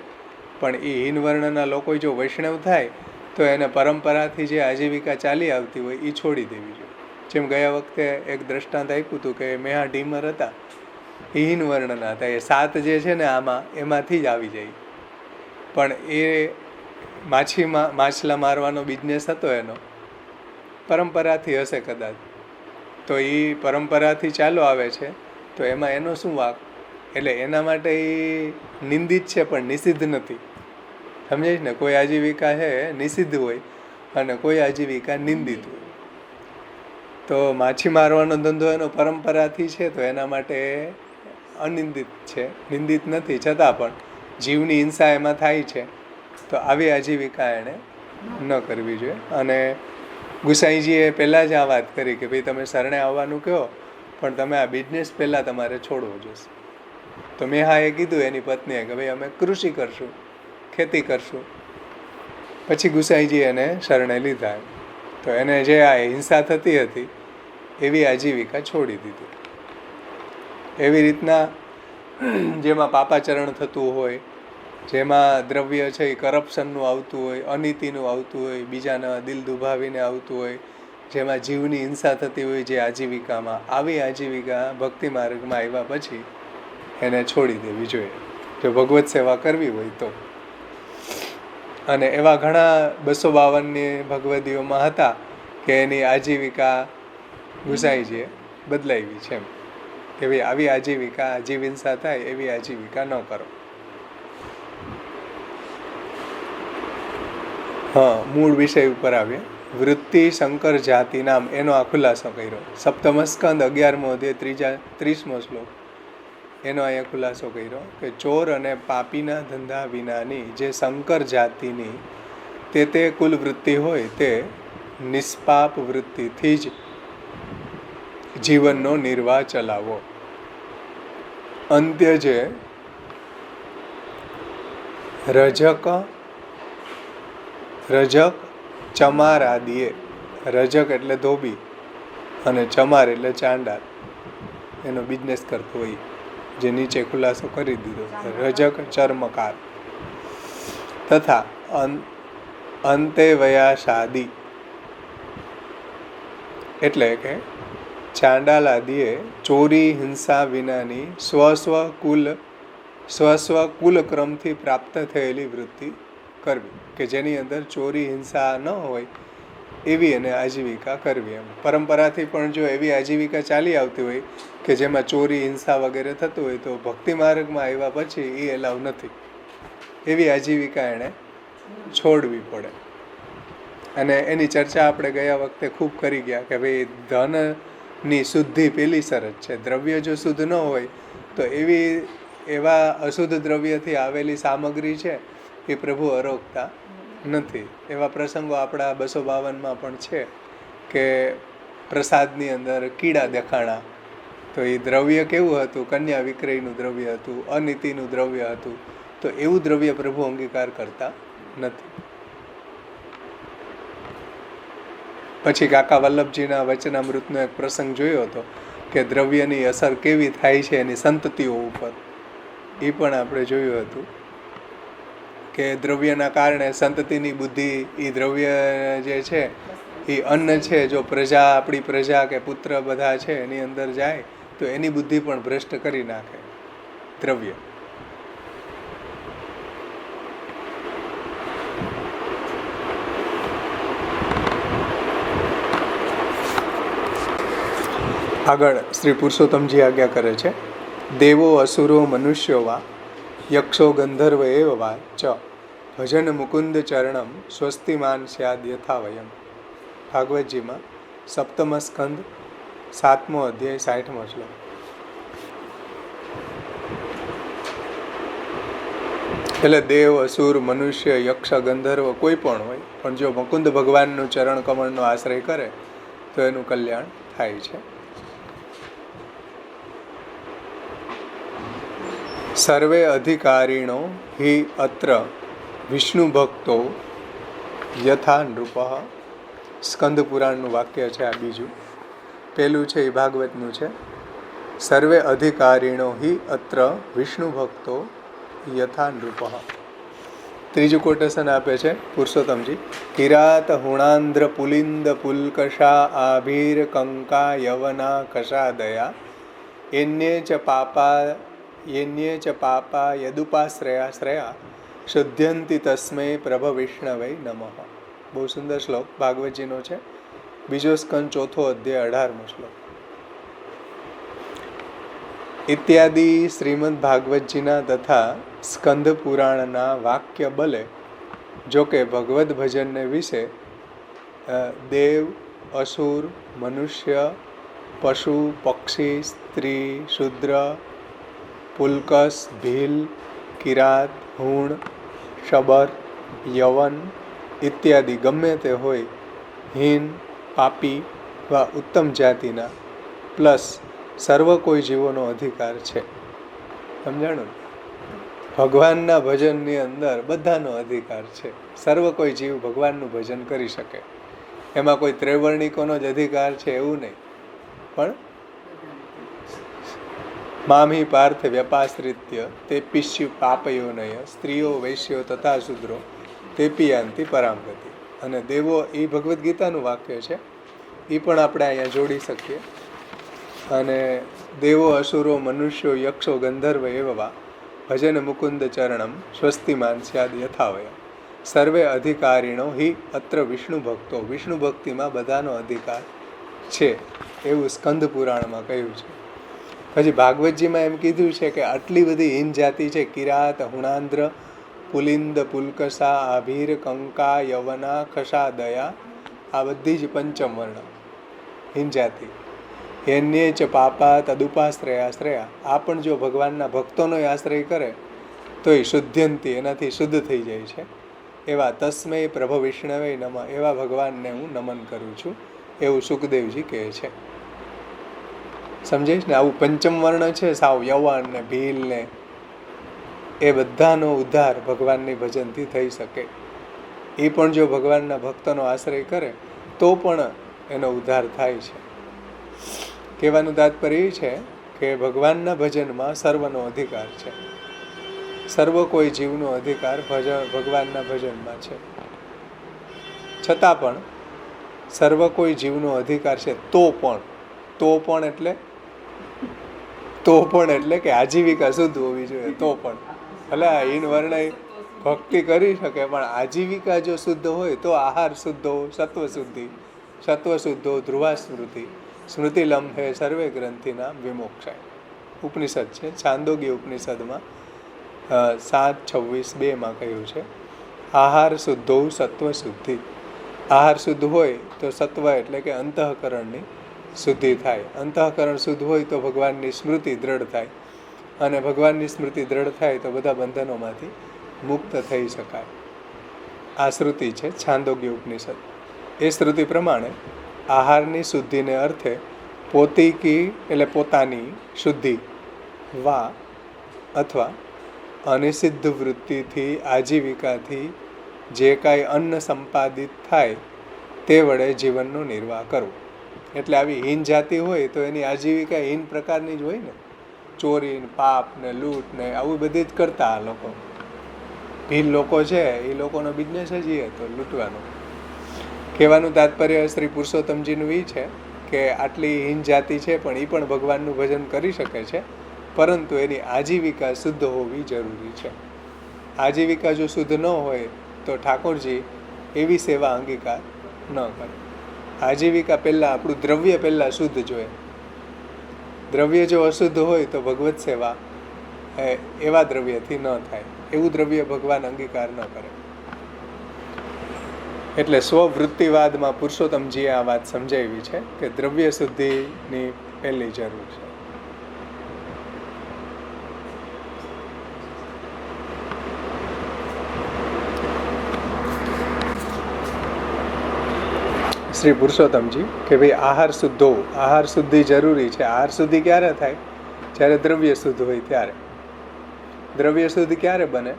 પણ એ હીન વર્ણના લોકો જો વૈષ્ણવ થાય તો એને પરંપરાથી જે આજીવિકા ચાલી આવતી હોય એ છોડી દેવી જોઈએ. જેમ ગયા વખતે એક દ્રષ્ટાંત આપ્યું હતું કે મેહા ઢીમર હતા, એ હીન વર્ણના હતા, એ 7 જે છે ને આમાં એમાંથી જ આવી જાય. પણ એ માછલા મારવાનો બિઝનેસ હતો એનો, પરંપરાથી હશે કદાચ, તો એ પરંપરાથી ચાલો આવે છે, તો એમાં એનો શું વાંક? એટલે એના માટે એ નિંદિત છે પણ નિષિદ્ધ નથી. સમજાય ને? કોઈ આજીવિકા છે નિષિદ્ધ હોય અને કોઈ આજીવિકા નિંદિત હોય. તો માછી મારવાનો ધંધો એનો પરંપરાથી છે તો એના માટે અનિંદિત છે, નિંદિત નથી. છતાં પણ જીવની હિંસા એમાં થાય છે, તો આવી આજીવિકા એણે ન કરવી જોઈએ. અને ગુસાઈજીએ પહેલાં જ આ વાત કરી કે ભાઈ તમે શરણે આવવાનું કહો, પણ તમે આ બિઝનેસ પહેલાં તમારે છોડવો જોઈશે. તો મેહાએ કીધું એની પત્નીએ કે ભાઈ અમે કૃષિ કરશું, ખેતી કરશું. પછી ગુસાઈજી એને શરણે લીધા. તો એને જે આ હિંસા થતી હતી એવી આજીવિકા છોડી દીધી. એવી રીતના જેમાં પાપાચરણ થતું હોય, જેમાં દ્રવ્ય છે એ કરપ્શનનું આવતું હોય, અનીતિનું આવતું હોય, બીજાના દિલ દુભાવીને આવતું હોય, જેમાં જીવની હિંસા થતી હોય જે આજીવિકામાં, આવી આજીવિકા ભક્તિ માર્ગમાં આવ્યા પછી એને છોડી દેવી જોઈએ, જો ભગવત સેવા કરવી હોય તો. અને એવા ઘણા 252ની ભગવદીઓમાં હતા કે એની આજીવિકા ગુસાઈજીએ બદલાવી છે એમ કે ભાઈ આવી આજીવિકા, જીવ હિંસા થાય એવી આજીવિકા ન કરો. હા, મૂળ વિષય ઉપર આવીએ. વૃત્તિ શંકર જાતિ નામ, એનો આ ખુલાસો કર્યો. સપ્તમ સ્કંદ 11મો અધ્યાય 30મો શ્લોક, એનો અહીંયા ખુલાસો કર્યો કે ચોર અને પાપીના ધંધા વિનાની જે શંકર જાતિની તે કુલ વૃત્તિ હોય તે નિષ્પાપ વૃત્તિથી જ જીવનનો નિર્વાહ ચલાવો. અંત્ય જે રજક ચમાર આદિએ, રજક એટલે ધોબી અને ચમાર એટલે ચાંડાલ, એનો બિઝનેસ કરતો હોય, જે નીચે ખુલાસો કરી દીધો. રજક ચર્મકાર તથા અંતે વયાશાદી, એટલે કે ચાંડાલ આદિએ ચોરી હિંસા વિનાની સ્વ કુલક્રમથી પ્રાપ્ત થયેલી વૃત્તિ કરવી, કે જેની અંદર ચોરી હિંસા ન હોય એવી એને આજીવિકા કરવી. એમ પરંપરાથી પણ જો એવી આજીવિકા ચાલી આવતી હોય કે જેમાં ચોરી હિંસા વગેરે થતું હોય તો ભક્તિ માર્ગમાં આવ્યા પછી એ એલાવ નથી. એવી આજીવિકા એણે છોડવી પડે. અને એની ચર્ચા આપણે ગયા વખતે ખૂબ કરી ગયા કે ભાઈ ધનની શુદ્ધિ પેલી શરત છે. દ્રવ્ય જો શુદ્ધ ન હોય તો એવા અશુદ્ધ દ્રવ્યથી આવેલી સામગ્રી છે એ પ્રભુ અરોગતા નથી. એવા પ્રસંગો આપણા 252માં પણ છે કે પ્રસાદની અંદર કીડા દેખાણા, તો એ દ્રવ્ય કેવું હતું? કન્યા વિક્રયનું દ્રવ્ય હતું, અનીતિનું દ્રવ્ય હતું. તો એવું દ્રવ્ય પ્રભુ અંગીકાર કરતા નથી. પછી કાકા વલ્લભજીના વચનામૃતનો એક પ્રસંગ જોયો હતો કે દ્રવ્યની અસર કેવી થાય છે એની સંતતિઓ ઉપર. એ પણ આપણે જોયું હતું કે દ્રવ્યના કારણે સંતતિની બુદ્ધિ, એ દ્રવ્ય જે છે એ અન્ન છે, જો આપણી પ્રજા કે પુત્ર બધા છે એની અંદર જાય તો એની બુદ્ધિ પણ ભ્રષ્ટ કરી નાખે દ્રવ્ય. આગળ શ્રી પુરુષોત્તમજી આજ્ઞા કરે છે, દેવો અસુરો મનુષ્યો વા યક્ષો ગંધર્વ એવ વા ચ ભજન મુકુંદ ચરણમ સ્વસ્તિમાન સ્યાદ યથા વયમ. ભાગવતજીમાં 7મ સ્કંદ 7મો અધ્યાય 60મો શ્લોક. એટલે દેવ, અસુર, મનુષ્ય, યક્ષ, ગંધર્વ કોઈ પણ હોય, પણ જો મુકુંદ ભગવાનનું ચરણ કમળનો આશ્રય કરે તો એનું કલ્યાણ થાય છે. સર્વે અધિકારીણો હિ અત્ર વિષ્ણુ ભક્તો યથા નૃપ. સ્કંદ પુરાણનું વાક્ય છે આ બીજું. પહેલું છે એ ભાગવતનું છે. સર્વે અધિકારીણો હિ અત્ર વિષ્ણુ ભક્તો યથા નૃપ. ત્રીજું કોટેશન આપે છે પુરુષોત્તમજી, કિરાત હુણાંદ્ર પુલિંદ પુલકષા આભીર કંકા યવના કષાદયા યન્યે ચ પાપા યદુપાશ્રયા શુદ્ધ્યંતિ તસ્મૈ પ્રભ વિષ્ણવે નમઃ. બહુ સુંદર શ્લોક ભાગવતજીનો છે. બીજો સ્કંદ 4થો અધ્યાય 18મો શ્લોક. ઇત્યાદિ શ્રીમદ ભાગવતજીના તથા સ્કંદ પુરાણના વાક્ય બલે જોકે ભગવદ્ ભજનને વિશે દેવ, અસુર, મનુષ્ય, પશુ, પક્ષી, સ્ત્રી, શૂદ્ર, પુલકસ, ભીલ, કિરાત, હુણ, શબર, યવન ઇત્યાદિ ગમે તે હોય, હીન, પાપી વા ઉત્તમ જાતિના પ્લસ સર્વ કોઈ જીવોનો અધિકાર છે. સમજાણું? ભગવાનના ભજનની અંદર બધાનો અધિકાર છે. સર્વ કોઈ જીવ ભગવાનનું ભજન કરી શકે. એમાં કોઈ ત્રિવર્ણિકોનો જ અધિકાર છે એવું નહીં, પણ મામી પાર્થ વ્યપાશ્રિત્ય તે પિશ્યુ પાપયો નય સ્ત્રીઓ વૈશ્યો તથા શુદ્રો તે પિયાંતિ પરામગતિ. અને દેવો, એ ભગવદ્ ગીતાનું વાક્ય છે, એ પણ આપણે અહીંયા જોડી શકીએ. અને દેવો અસુરો મનુષ્યો યક્ષો ગંધર્વ એવવા ભજન મુકુંદ ચરણમ સ્વસ્તિમાન સ્યાદ યથાવય સર્વે અધિકારીણો હિ અત્ર વિષ્ણુ ભક્તો. વિષ્ણુ ભક્તિમાં બધાનો અધિકાર છે એવું સ્કંદ પુરાણમાં કહ્યું છે. પછી ભાગવતજીમાં એમ કીધું છે કે આટલી બધી હીન જાતિ છે, કિરાત, હુણાંદ્ર, પુલિંદ, પુલકસા, આભીર, કંકા, યવના, ખસા, દયા, આ બધી જ પંચમ વર્ણ હીન જાતિ. એન્ય ચ પાપા તદુપાશ્રયાશ્રયા. આ પણ જો ભગવાનના ભક્તોનો આશ્રય કરે તો એ શુદ્ધ્યંતી, એનાથી શુદ્ધ થઈ જાય છે. એવા તસ્મૈ પ્રભ વિષ્ણવે નમઃ, એવા ભગવાનને હું નમન કરું છું, એવું સુખદેવજી કહે છે. સમજાય ને? આવું પંચમ વર્ણ છે, સાવ યવન ને ભીલ ને, એ બધાનો ઉદ્ધાર ભગવાનની ભજનથી થઈ શકે. એ પણ જો ભગવાનના ભક્તોનો આશ્રય કરે તો પણ એનો ઉદ્ધાર થાય છે. કહેવાનું તાત્પર્ય એ છે કે ભગવાનના ભજનમાં સર્વનો અધિકાર છે. સર્વ કોઈ જીવનો અધિકાર ભગવાનના ભજનમાં છે. છતાં પણ સર્વ કોઈ જીવનો અધિકાર છે તો પણ એટલે કે આજીવિકા શુદ્ધ હોવી જોઈએ. તો પણ ભલે હીન વર્ણ ભક્તિ કરી શકે, પણ આજીવિકા જો શુદ્ધ હોય તો આહાર શુદ્ધ હો, સત્વ શુદ્ધ હો, ધ્રુવા સ્મૃતિ સ્મૃતિ લંબે સર્વે ગ્રંથિના વિમોક્ષાય. ઉપનિષદ છે, છાંદોગ્ય ઉપનિષદમાં 7:26-2 કહ્યું છે, આહાર શુદ્ધો સત્વ શુદ્ધિ. આહાર શુદ્ધ હોય તો સત્વ એટલે કે અંતઃકરણની શુદ્ધિ થાય. અંતઃકરણ શુદ્ધ હોય તો ભગવાનની સ્મૃતિ દ્રઢ થાય, અને ભગવાનની સ્મૃતિ દ્રઢ થાય તો બધા બંધનોમાંથી મુક્ત થઈ શકાય. આ શ્રુતિ છે છાંદોગ્ય ઉપનિષદ. એ શ્રુતિ પ્રમાણે આહારની શુદ્ધિને અર્થે પોતિકી એટલે પોતાની શુદ્ધિ વા અથવા અનિષિદ્ધ વૃત્તિથી આજીવિકાથી જે કાંઈ અન્ન સંપાદિત થાય તે વડે જીવનનો નિર્વાહ કરવો. એટલે આવી હીન જાતિ હોય તો એની આજીવિકા હીન પ્રકારની જ હોય ને, ચોરી ને પાપ ને લૂંટ ને આવું બધી જ કરતા આ લોકો. ભીલ લોકો છે એ લોકોનો બિઝનેસ જ એ હતો, લૂંટવાનો. કહેવાનું તાત્પર્ય શ્રી પુરુષોત્તમજીનું એ છે કે આટલી હીન જાતિ છે પણ એ પણ ભગવાનનું ભજન કરી શકે છે, પરંતુ એની આજીવિકા શુદ્ધ હોવી જરૂરી છે. આજીવિકા જો શુદ્ધ ન હોય તો ઠાકોરજી એવી સેવા અંગીકાર ન કરે. આજીવિકા પહેલાં આપણું દ્રવ્ય પહેલાં શુદ્ધ જોઈએ. દ્રવ્ય જો અશુદ્ધ હોય તો ભગવત સેવા એવા દ્રવ્યથી ન થાય. એવું દ્રવ્ય ભગવાન અંગીકાર ન કરે. એટલે સ્વવૃત્તિવાદમાં પુરુષોત્તમજીએ આ વાત સમજાવી છે કે દ્રવ્ય શુદ્ધિની પહેલી જરૂર છે. શ્રી પુરુષોત્તમજી કે ભાઈ આહાર શુદ્ધ હોવું, આહાર શુદ્ધિ જરૂરી છે. આહાર શુદ્ધિ ક્યારે થાય? જ્યારે દ્રવ્ય શુદ્ધ હોય ત્યારે. દ્રવ્ય શુદ્ધ ક્યારે બને?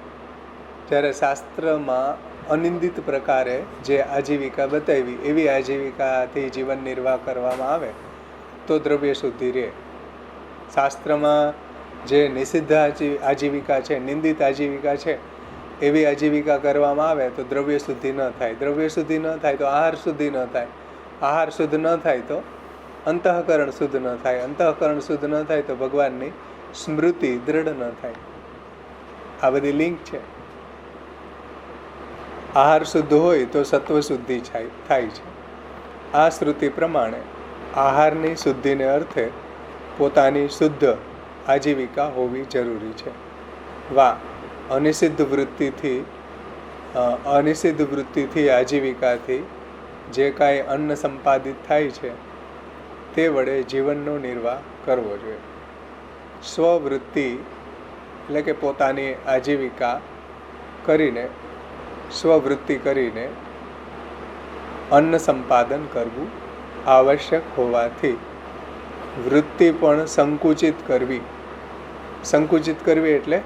જ્યારે શાસ્ત્રમાં અનિંદિત પ્રકારે જે આજીવિકા બતાવી એવી આજીવિકાથી જીવન નિર્વાહ કરવામાં આવે તો દ્રવ્ય શુદ્ધિ રહે. શાસ્ત્રમાં જે નિષિદ્ધ આજીવિકા છે, નિંદિત આજીવિકા છે, એવી આજીવિકા કરવામાં આવે તો દ્રવ્ય શુદ્ધિ ન થાય. દ્રવ્ય શુદ્ધિ ન થાય તો આહાર શુદ્ધિ ન થાય. આહાર શુદ્ધ ન થાય તો અંતઃકરણ શુદ્ધ ન થાય. અંતઃકરણ શુદ્ધ ન થાય તો ભગવાનની સ્મૃતિ દ્રઢ ન થાય. આ બધી લિંક છે. આહાર શુદ્ધ હોય તો સત્વ શુદ્ધિ થાય છે. આ શ્રુતિ પ્રમાણે આહારની શુદ્ધિને અર્થે પોતાની શુદ્ધ આજીવિકા હોવી જરૂરી છે. વા અનિષિદ્ધ વૃત્તિથી આજીવિકાથી જે કાંઈ અન્ન સંપાદિત થાય છે તે વડે જીવનનો નિર્વાહ કરવો જોઈએ. સ્વવૃત્તિ એટલે કે પોતાની આજીવિકા કરીને, સ્વવૃત્તિ કરીને અન્ન સંપાદન કરવું આવશ્યક હોવાથી વૃત્તિ પણ સંકુચિત કરવી. સંકુચિત કરવી એટલે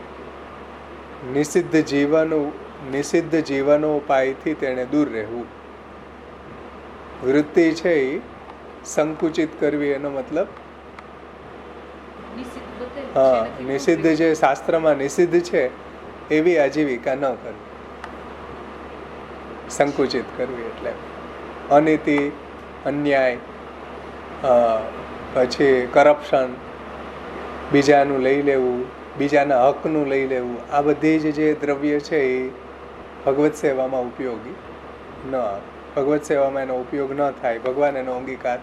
નિષિદ્ધ જીવનોપાયથી તેણે દૂર રહેવું. વૃત્તિ છે એ સંકુચિત કરવી એનો મતલબ નિષિદ્ધ જે શાસ્ત્રમાં નિષિદ્ધ છે એવી આજીવિકા ન કરવી. સંકુચિત કરવી એટલે અનીતિ, અન્યાય, પછી કરપ્શન, બીજાનું લઈ લેવું, બીજાના હકનું લઈ લેવું, આ બધી જ જે દ્રવ્ય છે એ ભગવત સેવામાં ઉપયોગી ન આવે. ભગવત સેવામાં એનો ઉપયોગ ન થાય, ભગવાન એનો અંગીકાર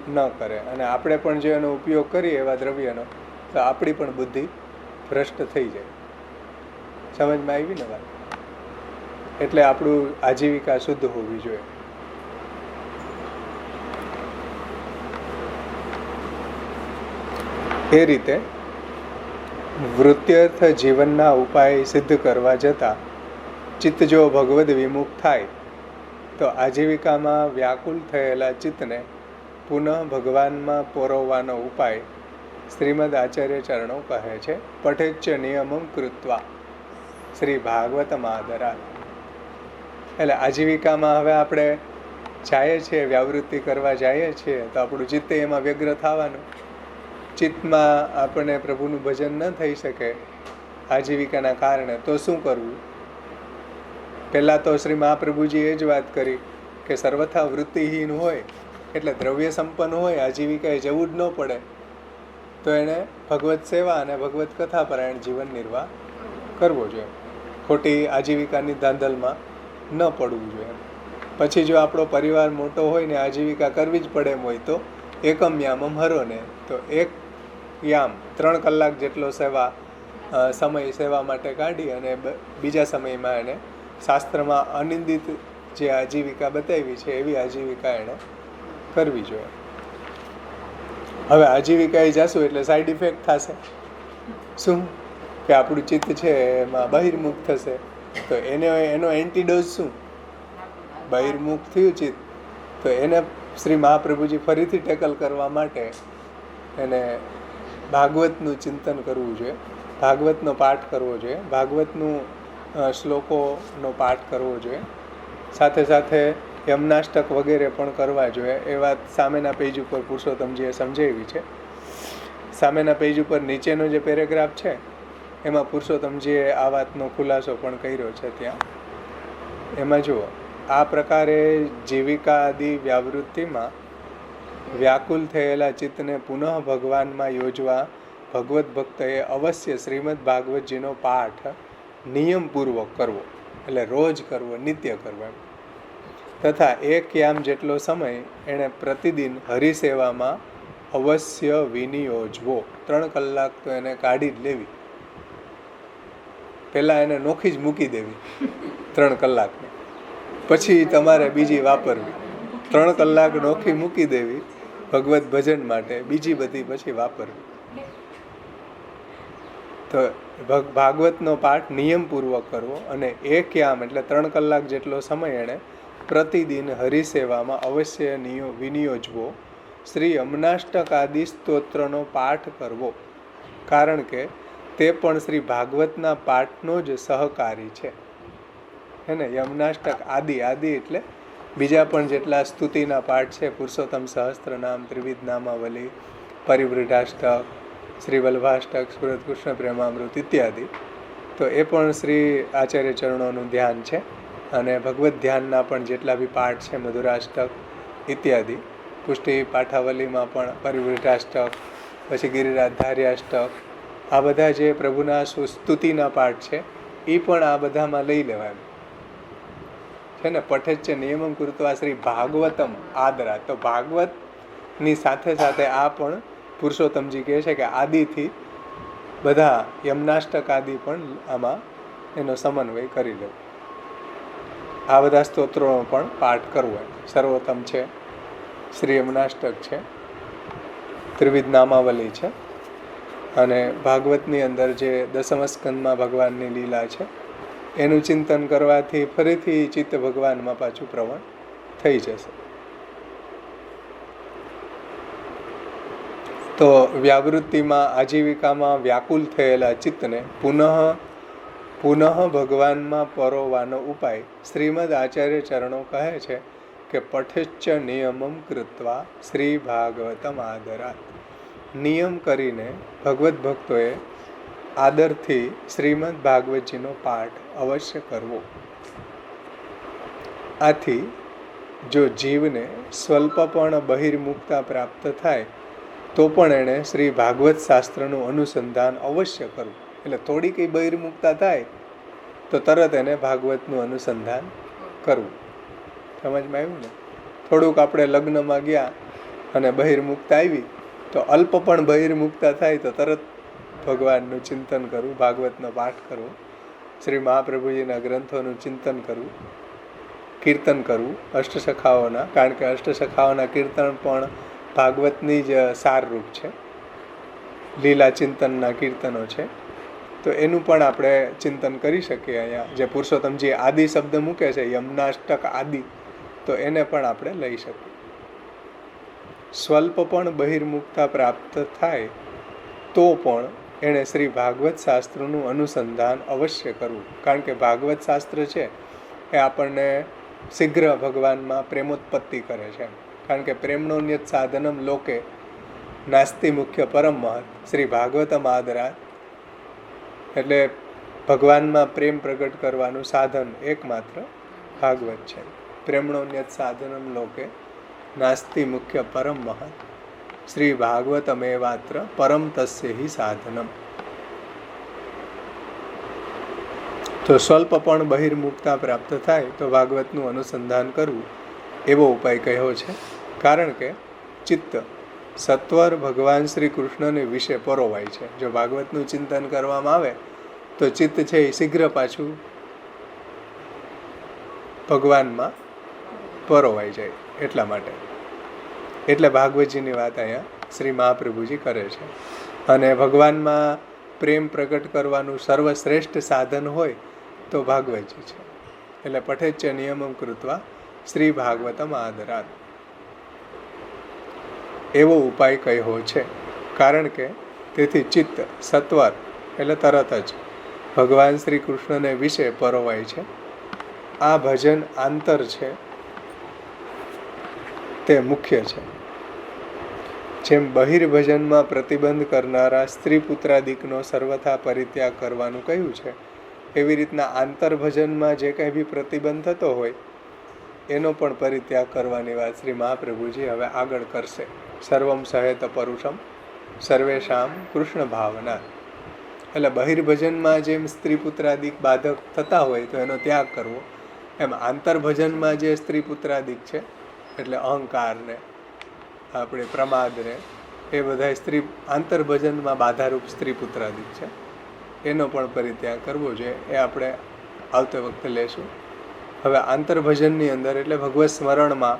ન કરે. અને આપણે પણ જો એનો ઉપયોગ કરીએ એવા દ્રવ્યનો તો આપણી પણ બુદ્ધિ ભ્રષ્ટ થઈ જાય. સમજમાં આવી ને વાત? એટલે આપણું આજીવિકા શુદ્ધ હોવી જોઈએ. એ રીતે વૃત્ત્યર્થ જીવનના ઉપાય સિદ્ધ કરવા જતાં ચિત્ત જો ભગવદ વિમુખ થાય તો આજીવિકામાં વ્યાકુલ થયેલા ચિત્તને પુનઃ ભગવાનમાં પોરવવાનો ઉપાય શ્રીમદ આચાર્ય ચરણો કહે છે. પઠેચ્ચ નિયમમ કૃત્વા શ્રી ભાગવતમ આદરાત. એટલે આજીવિકામાં હવે આપણે જઈએ છીએ, વ્યાવૃત્તિ કરવા જઈએ છીએ તો આપણું ચિત્ત એમાં વ્યગ્ર થવાનું. ચિત્તમાં આપણને પ્રભુનું ભજન ન થઈ શકે આજીવિકાના કારણે તો શું કરવું? પહેલાં તો શ્રી મહાપ્રભુજીએ જ વાત કરી કે સર્વથા વૃત્તિહીન હોય એટલે દ્રવ્ય સંપન્ન હોય, આજીવિકાએ જવું જ ન પડે તો એણે ભગવત સેવા અને ભગવત કથા પરાયણ જીવન નિર્વાહ કરવો જોઈએ. ખોટી આજીવિકાની ધાંધલમાં ન પડવું જોઈએ. પછી જો આપણો પરિવાર મોટો હોય ને આજીવિકા કરવી જ પડે એમ હોય તો એકમ યામમ હરો ને, તો એક યામ 3 કલાક જેટલો સમય સેવા માટે કાઢી અને બીજા સમયમાં એને શાસ્ત્રમાં અનિંદિત જે આજીવિકા બતાવી છે એવી આજીવિકા એણે કરવી જોઈએ. હવે આજીવિકા એ જાશું એટલે સાઈડ ઇફેક્ટ થશે. શું કે આપણું ચિત્ત છે એમાં બહિર્મુખ થશે. તો એનો એન્ટીડોઝ શું? બહિર્મુખ થયું ચિત્ત, તો એને શ્રી મહાપ્રભુજી ફરીથી ટેકલ કરવા માટે એને ભાગવતનું ચિંતન કરવું જોઈએ, ભાગવતનો પાઠ કરવો જોઈએ, ભાગવતનું શ્લોકોનો પાઠ કરવો જોઈએ. સાથે સાથે યમનાષ્ટક વગેરે પણ કરવા જોઈએ. એ વાત સામેના પેજ ઉપર પુરુષોત્તમજીએ સમજાવી છે. સામેના પેજ ઉપર નીચેનો જે પેરેગ્રાફ છે એમાં પુરુષોત્તમજીએ આ વાતનો ખુલાસો પણ કર્યો છે. ત્યાં એમાં જુઓ, આ પ્રકારે જીવિકા આદિ વ્યાવૃત્તિમાં વ્યાકુલ થયેલા ચિત્તને પુનઃ ભગવાનમાં યોજવા ભગવત ભક્તએ અવશ્ય શ્રીમદ ભાગવતજીનો પાઠ નિયમપૂર્વક કરવો, એટલે રોજ કરવો, નિત્ય કરવો એમ. તથા 1 યામ જેટલો સમય એણે પ્રતિદિન હરિસેવામાં અવશ્ય વિનિયોજવો. 3 કલાક તો એને કાઢી જ લેવી. પહેલાં એને નોખી જ મૂકી દેવી 3 કલાકની, પછી તમારે બીજી વાપરવી. 3 કલાક નોખી મૂકી દેવી ભગવત ભજન માટે, બીજી બધી પછી વાપરવી. તો ભાગવતનો પાઠ નિયમપૂર્વક કરવો અને 1 યામ એટલે 3 કલાક જેટલો સમય એણે પ્રતિદિન હરિસેવામાં અવશ્ય વિનિયોજવો. શ્રી યમનાષ્ટક આદિ સ્તોત્રનો પાઠ કરવો, કારણ કે તે પણ શ્રી ભાગવતના પાઠનો જ સહકારી છે. હે ને? યમનાષ્ટક આદિ એટલે બીજા પણ જેટલા સ્તુતિના પાઠ છે, પુરુષોત્તમ સહસ્ત્રનામ, ત્રિવિધ નામાવલી, પરિવૃઢાષ્ટક, શ્રી વલ્ભાષ્ટક, સ્ફુરત કૃષ્ણ પ્રેમામૃત ઇત્યાદિ, તો એ પણ શ્રી આચાર્ય ચરણોનું ધ્યાન છે. અને ભગવત ધ્યાનના પણ જેટલા બી પાઠ છે, મધુરાષ્ટક ઇત્યાદિ, પુષ્ટિ પાઠાવલીમાં પણ પરિવૃઢાષ્ટક, પછી ગિરિરાજધાર્યાષ્ટક, આ બધા જે પ્રભુના સ્તુતિના પાઠ છે એ પણ આ બધામાં લઈ લેવાય છે ને. પઠેચ્ચ નિયમમ કૃત્વા શ્રી ભાગવતમ આદરા. તો ભાગવતની સાથે સાથે આ પણ પુરુષોત્તમજી કહે છે કે આદિથી બધા યમનાષ્ટક આદિ પણ આમાં એનો સમન્વય કરી લેવો. આ બધા સ્તોત્રોનો પણ પાઠ કરવો. સર્વોત્તમ છે, શ્રી યમનાષ્ટક છે, ત્રિવિધ નામાવલી છે, અને ભાગવતની અંદર જે દસમ સ્કંદમાં ભગવાનની લીલા છે એનું ચિંતન કરવાથી ફરીથી ચિત્ત ભગવાનમાં પાછું પ્રવણ થઈ જશે. તો વ્યાવૃત્તિમાં આજીવિકામાં વ્યાકુલ થયેલા ચિત્તને પુનઃ ભગવાનમાં પરોવાનો ઉપાય શ્રીમદ આચાર્ય ચરણો કહે છે કે પઠિચ્ચ નિયમમ કૃત્વા શ્રી ભાગવતમ આદરાત. નિયમ કરીને ભગવદ્ ભક્તોએ આદરથી શ્રીમદ ભાગવતજીનો પાઠ અવશ્ય કરવો. આથી જો જીવને સ્વલ્પ પણ બહિર્મુક્તા પ્રાપ્ત થાય તો પણ એણે શ્રી ભાગવત શાસ્ત્રનું અનુસંધાન અવશ્ય કરવું. એટલે થોડી કંઈ બહિર્મુક્તા થાય તો તરત એને ભાગવતનું અનુસંધાન કરવું. સમજમાં આવ્યું ને? થોડુંક આપણે લગ્નમાં ગયા અને બહિર્મુક્તા આવી તો અલ્પ પણ બહિર્મુક્તા થાય તો તરત ભગવાનનું ચિંતન કરવું, ભાગવતનો પાઠ કરવો, શ્રી મહાપ્રભુજીના ગ્રંથોનું ચિંતન કરવું, કીર્તન કરવું અષ્ટસખાઓના, કારણ કે અષ્ટસખાઓના કીર્તન પણ ભાગવતની જ સારરૂપ છે, લીલા ચિંતનના કીર્તનો છે. તો એનું પણ આપણે ચિંતન કરી શકીએ. અહીંયા જે પુરુષોત્તમજી આદિ શબ્દ મૂકે છે, યમનાષ્ટક આદિ, તો એને પણ આપણે લઈ શકીએ. સ્વલ્પ પણ બહિર્મુક્તા પ્રાપ્ત થાય તો પણ એણે શ્રી ભાગવત શાસ્ત્રનું અનુસંધાન અવશ્ય કરવું. કારણ કે ભાગવત શાસ્ત્ર છે એ આપણને શીઘ્ર ભગવાનમાં પ્રેમોત્પત્તિ કરે છે. કારણ કે પ્રેમણોન્યત સાધનમ લોકે નાસ્તિ મુખ્ય પરમ મહત શ્રી ભાગવતમ આદરાત. એટલે ભગવાનમાં પ્રેમ પ્રગટ કરવાનું સાધન એકમાત્ર ભાગવત છે. પ્રેમણોન્યત સાધનમ લોકે નાસ્તિ મુખ્ય પરમ મહત શ્રી ભાગવતમેવાત્ર પરમ તસ્ય હિ સાધનમ. તો સ્વલ્પ પણ બહિર્મુક્તા પ્રાપ્ત થાય તો ભાગવતનું અનુસંધાન કરવું એવો ઉપાય કહ્યો છે. કારણ કે ચિત્ત સત્વર ભગવાન શ્રી કૃષ્ણને વિશે પરોવાય છે. જો ભાગવતનું ચિંતન કરવામાં આવે તો ચિત્ત છે એ શીઘ્ર પાછું ભગવાનમાં પરોવાઈ જાય. એટલા માટે એટલે ભાગવતજીની વાત અહીંયા શ્રી મહાપ્રભુજી કરે છે. અને ભગવાનમાં પ્રેમ પ્રગટ કરવાનું સર્વશ્રેષ્ઠ સાધન હોય તો ભાગવતજી છે. એટલે પઠેચ્ચ નિયમમ કૃત્વા શ્રી ભાગવતમ આદરાત એવો ઉપાય કહ્યો છે. કારણ કે તેથી ચિત્ત સત્વર એટલે તરત જ ભગવાન શ્રી કૃષ્ણને વિશે પરોવાય છે. આ ભજન આંતર છે તે મુખ્ય છે. જેમ બહિર્ભજનમાં પ્રતિબંધ કરનારા સ્ત્રી પુત્રાદિકનો સર્વથા પરિત્યાગ કરવાનું કહ્યું છે, એવી રીતના આંતરભજનમાં જે કંઈ બી પ્રતિબંધ થતો હોય એનો પણ પરિત્યાગ કરવાની વાત શ્રી મહાપ્રભુજી હવે આગળ કરશે. સર્વમ સહેત પરુષમ સર્વેશામ કૃષ્ણ ભાવના. એટલે બહિર્ભજનમાં જેમ સ્ત્રી પુત્રાદિક બાધક થતા હોય તો એનો ત્યાગ કરવો, એમ આંતરભજનમાં જે સ્ત્રી પુત્રાદિક છે એટલે અહંકારને આપણે પ્રમાદને એ બધા સ્ત્રી આંતરભજનમાં બાધારૂપ સ્ત્રી પુત્રાદિક છે એનો પણ પરિત્યાગ કરવો જોઈએ. એ આપણે આવતી વખતે લેશું. હવે આંતરભજનની અંદર એટલે ભગવત સ્મરણમાં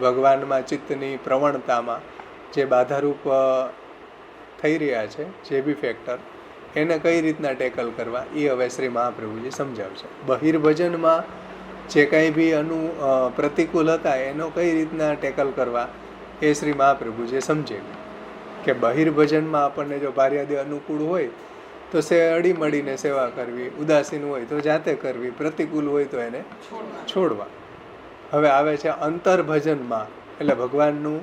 ભગવાનમાં ચિત્તની પ્રવણતામાં જે બાધારૂપ થઈ રહ્યા છે જે બી ફેક્ટર, એને કઈ રીતના ટેકલ કરવા એ હવે શ્રી મહાપ્રભુજી સમજાવશે. બહિર્ભજનમાં જે કંઈ બી પ્રતિકૂળ હતા એનો કઈ રીતના ટેકલ કરવા એ શ્રી મહાપ્રભુજીએ સમજાવ્યું કે બહિર્ભજનમાં આપણને જો ભાર્યાદે અનુકૂળ હોય તો અડી મળીને સેવા કરવી, ઉદાસીન હોય તો જાતે કરવી, પ્રતિકૂળ હોય તો એને છોડવા. હવે આવે છે અંતર્ભજનમાં એટલે ભગવાનનું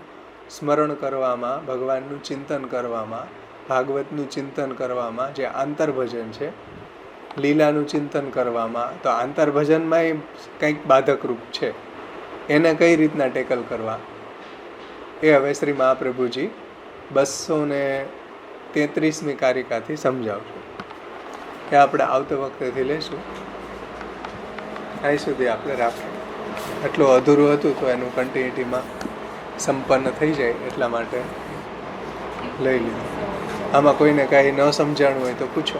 સ્મરણ કરવામાં, ભગવાનનું ચિંતન કરવામાં, ભાગવતનું ચિંતન કરવામાં જે આંતરભજન છે, લીલાનું ચિંતન કરવામાં, તો આંતરભજનમાં એ કંઈક બાધકરૂપ છે એને કઈ રીતના ટેકલ કરવા એ હવે શ્રી મહાપ્રભુજી 233મી કારિકાથી સમજાવશું. એ આપણે આવતી વખતેથી લઈશું. અહીં સુધી આપણે રાખીએ. એટલું અધૂરું હતું તો એનું કન્ટિન્યુટીમાં સંપન્ન થઈ જાય એટલા માટે લઈ લીધું. આમાં કોઈને કાંઈ ન સમજાણું હોય તો પૂછો.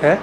હે?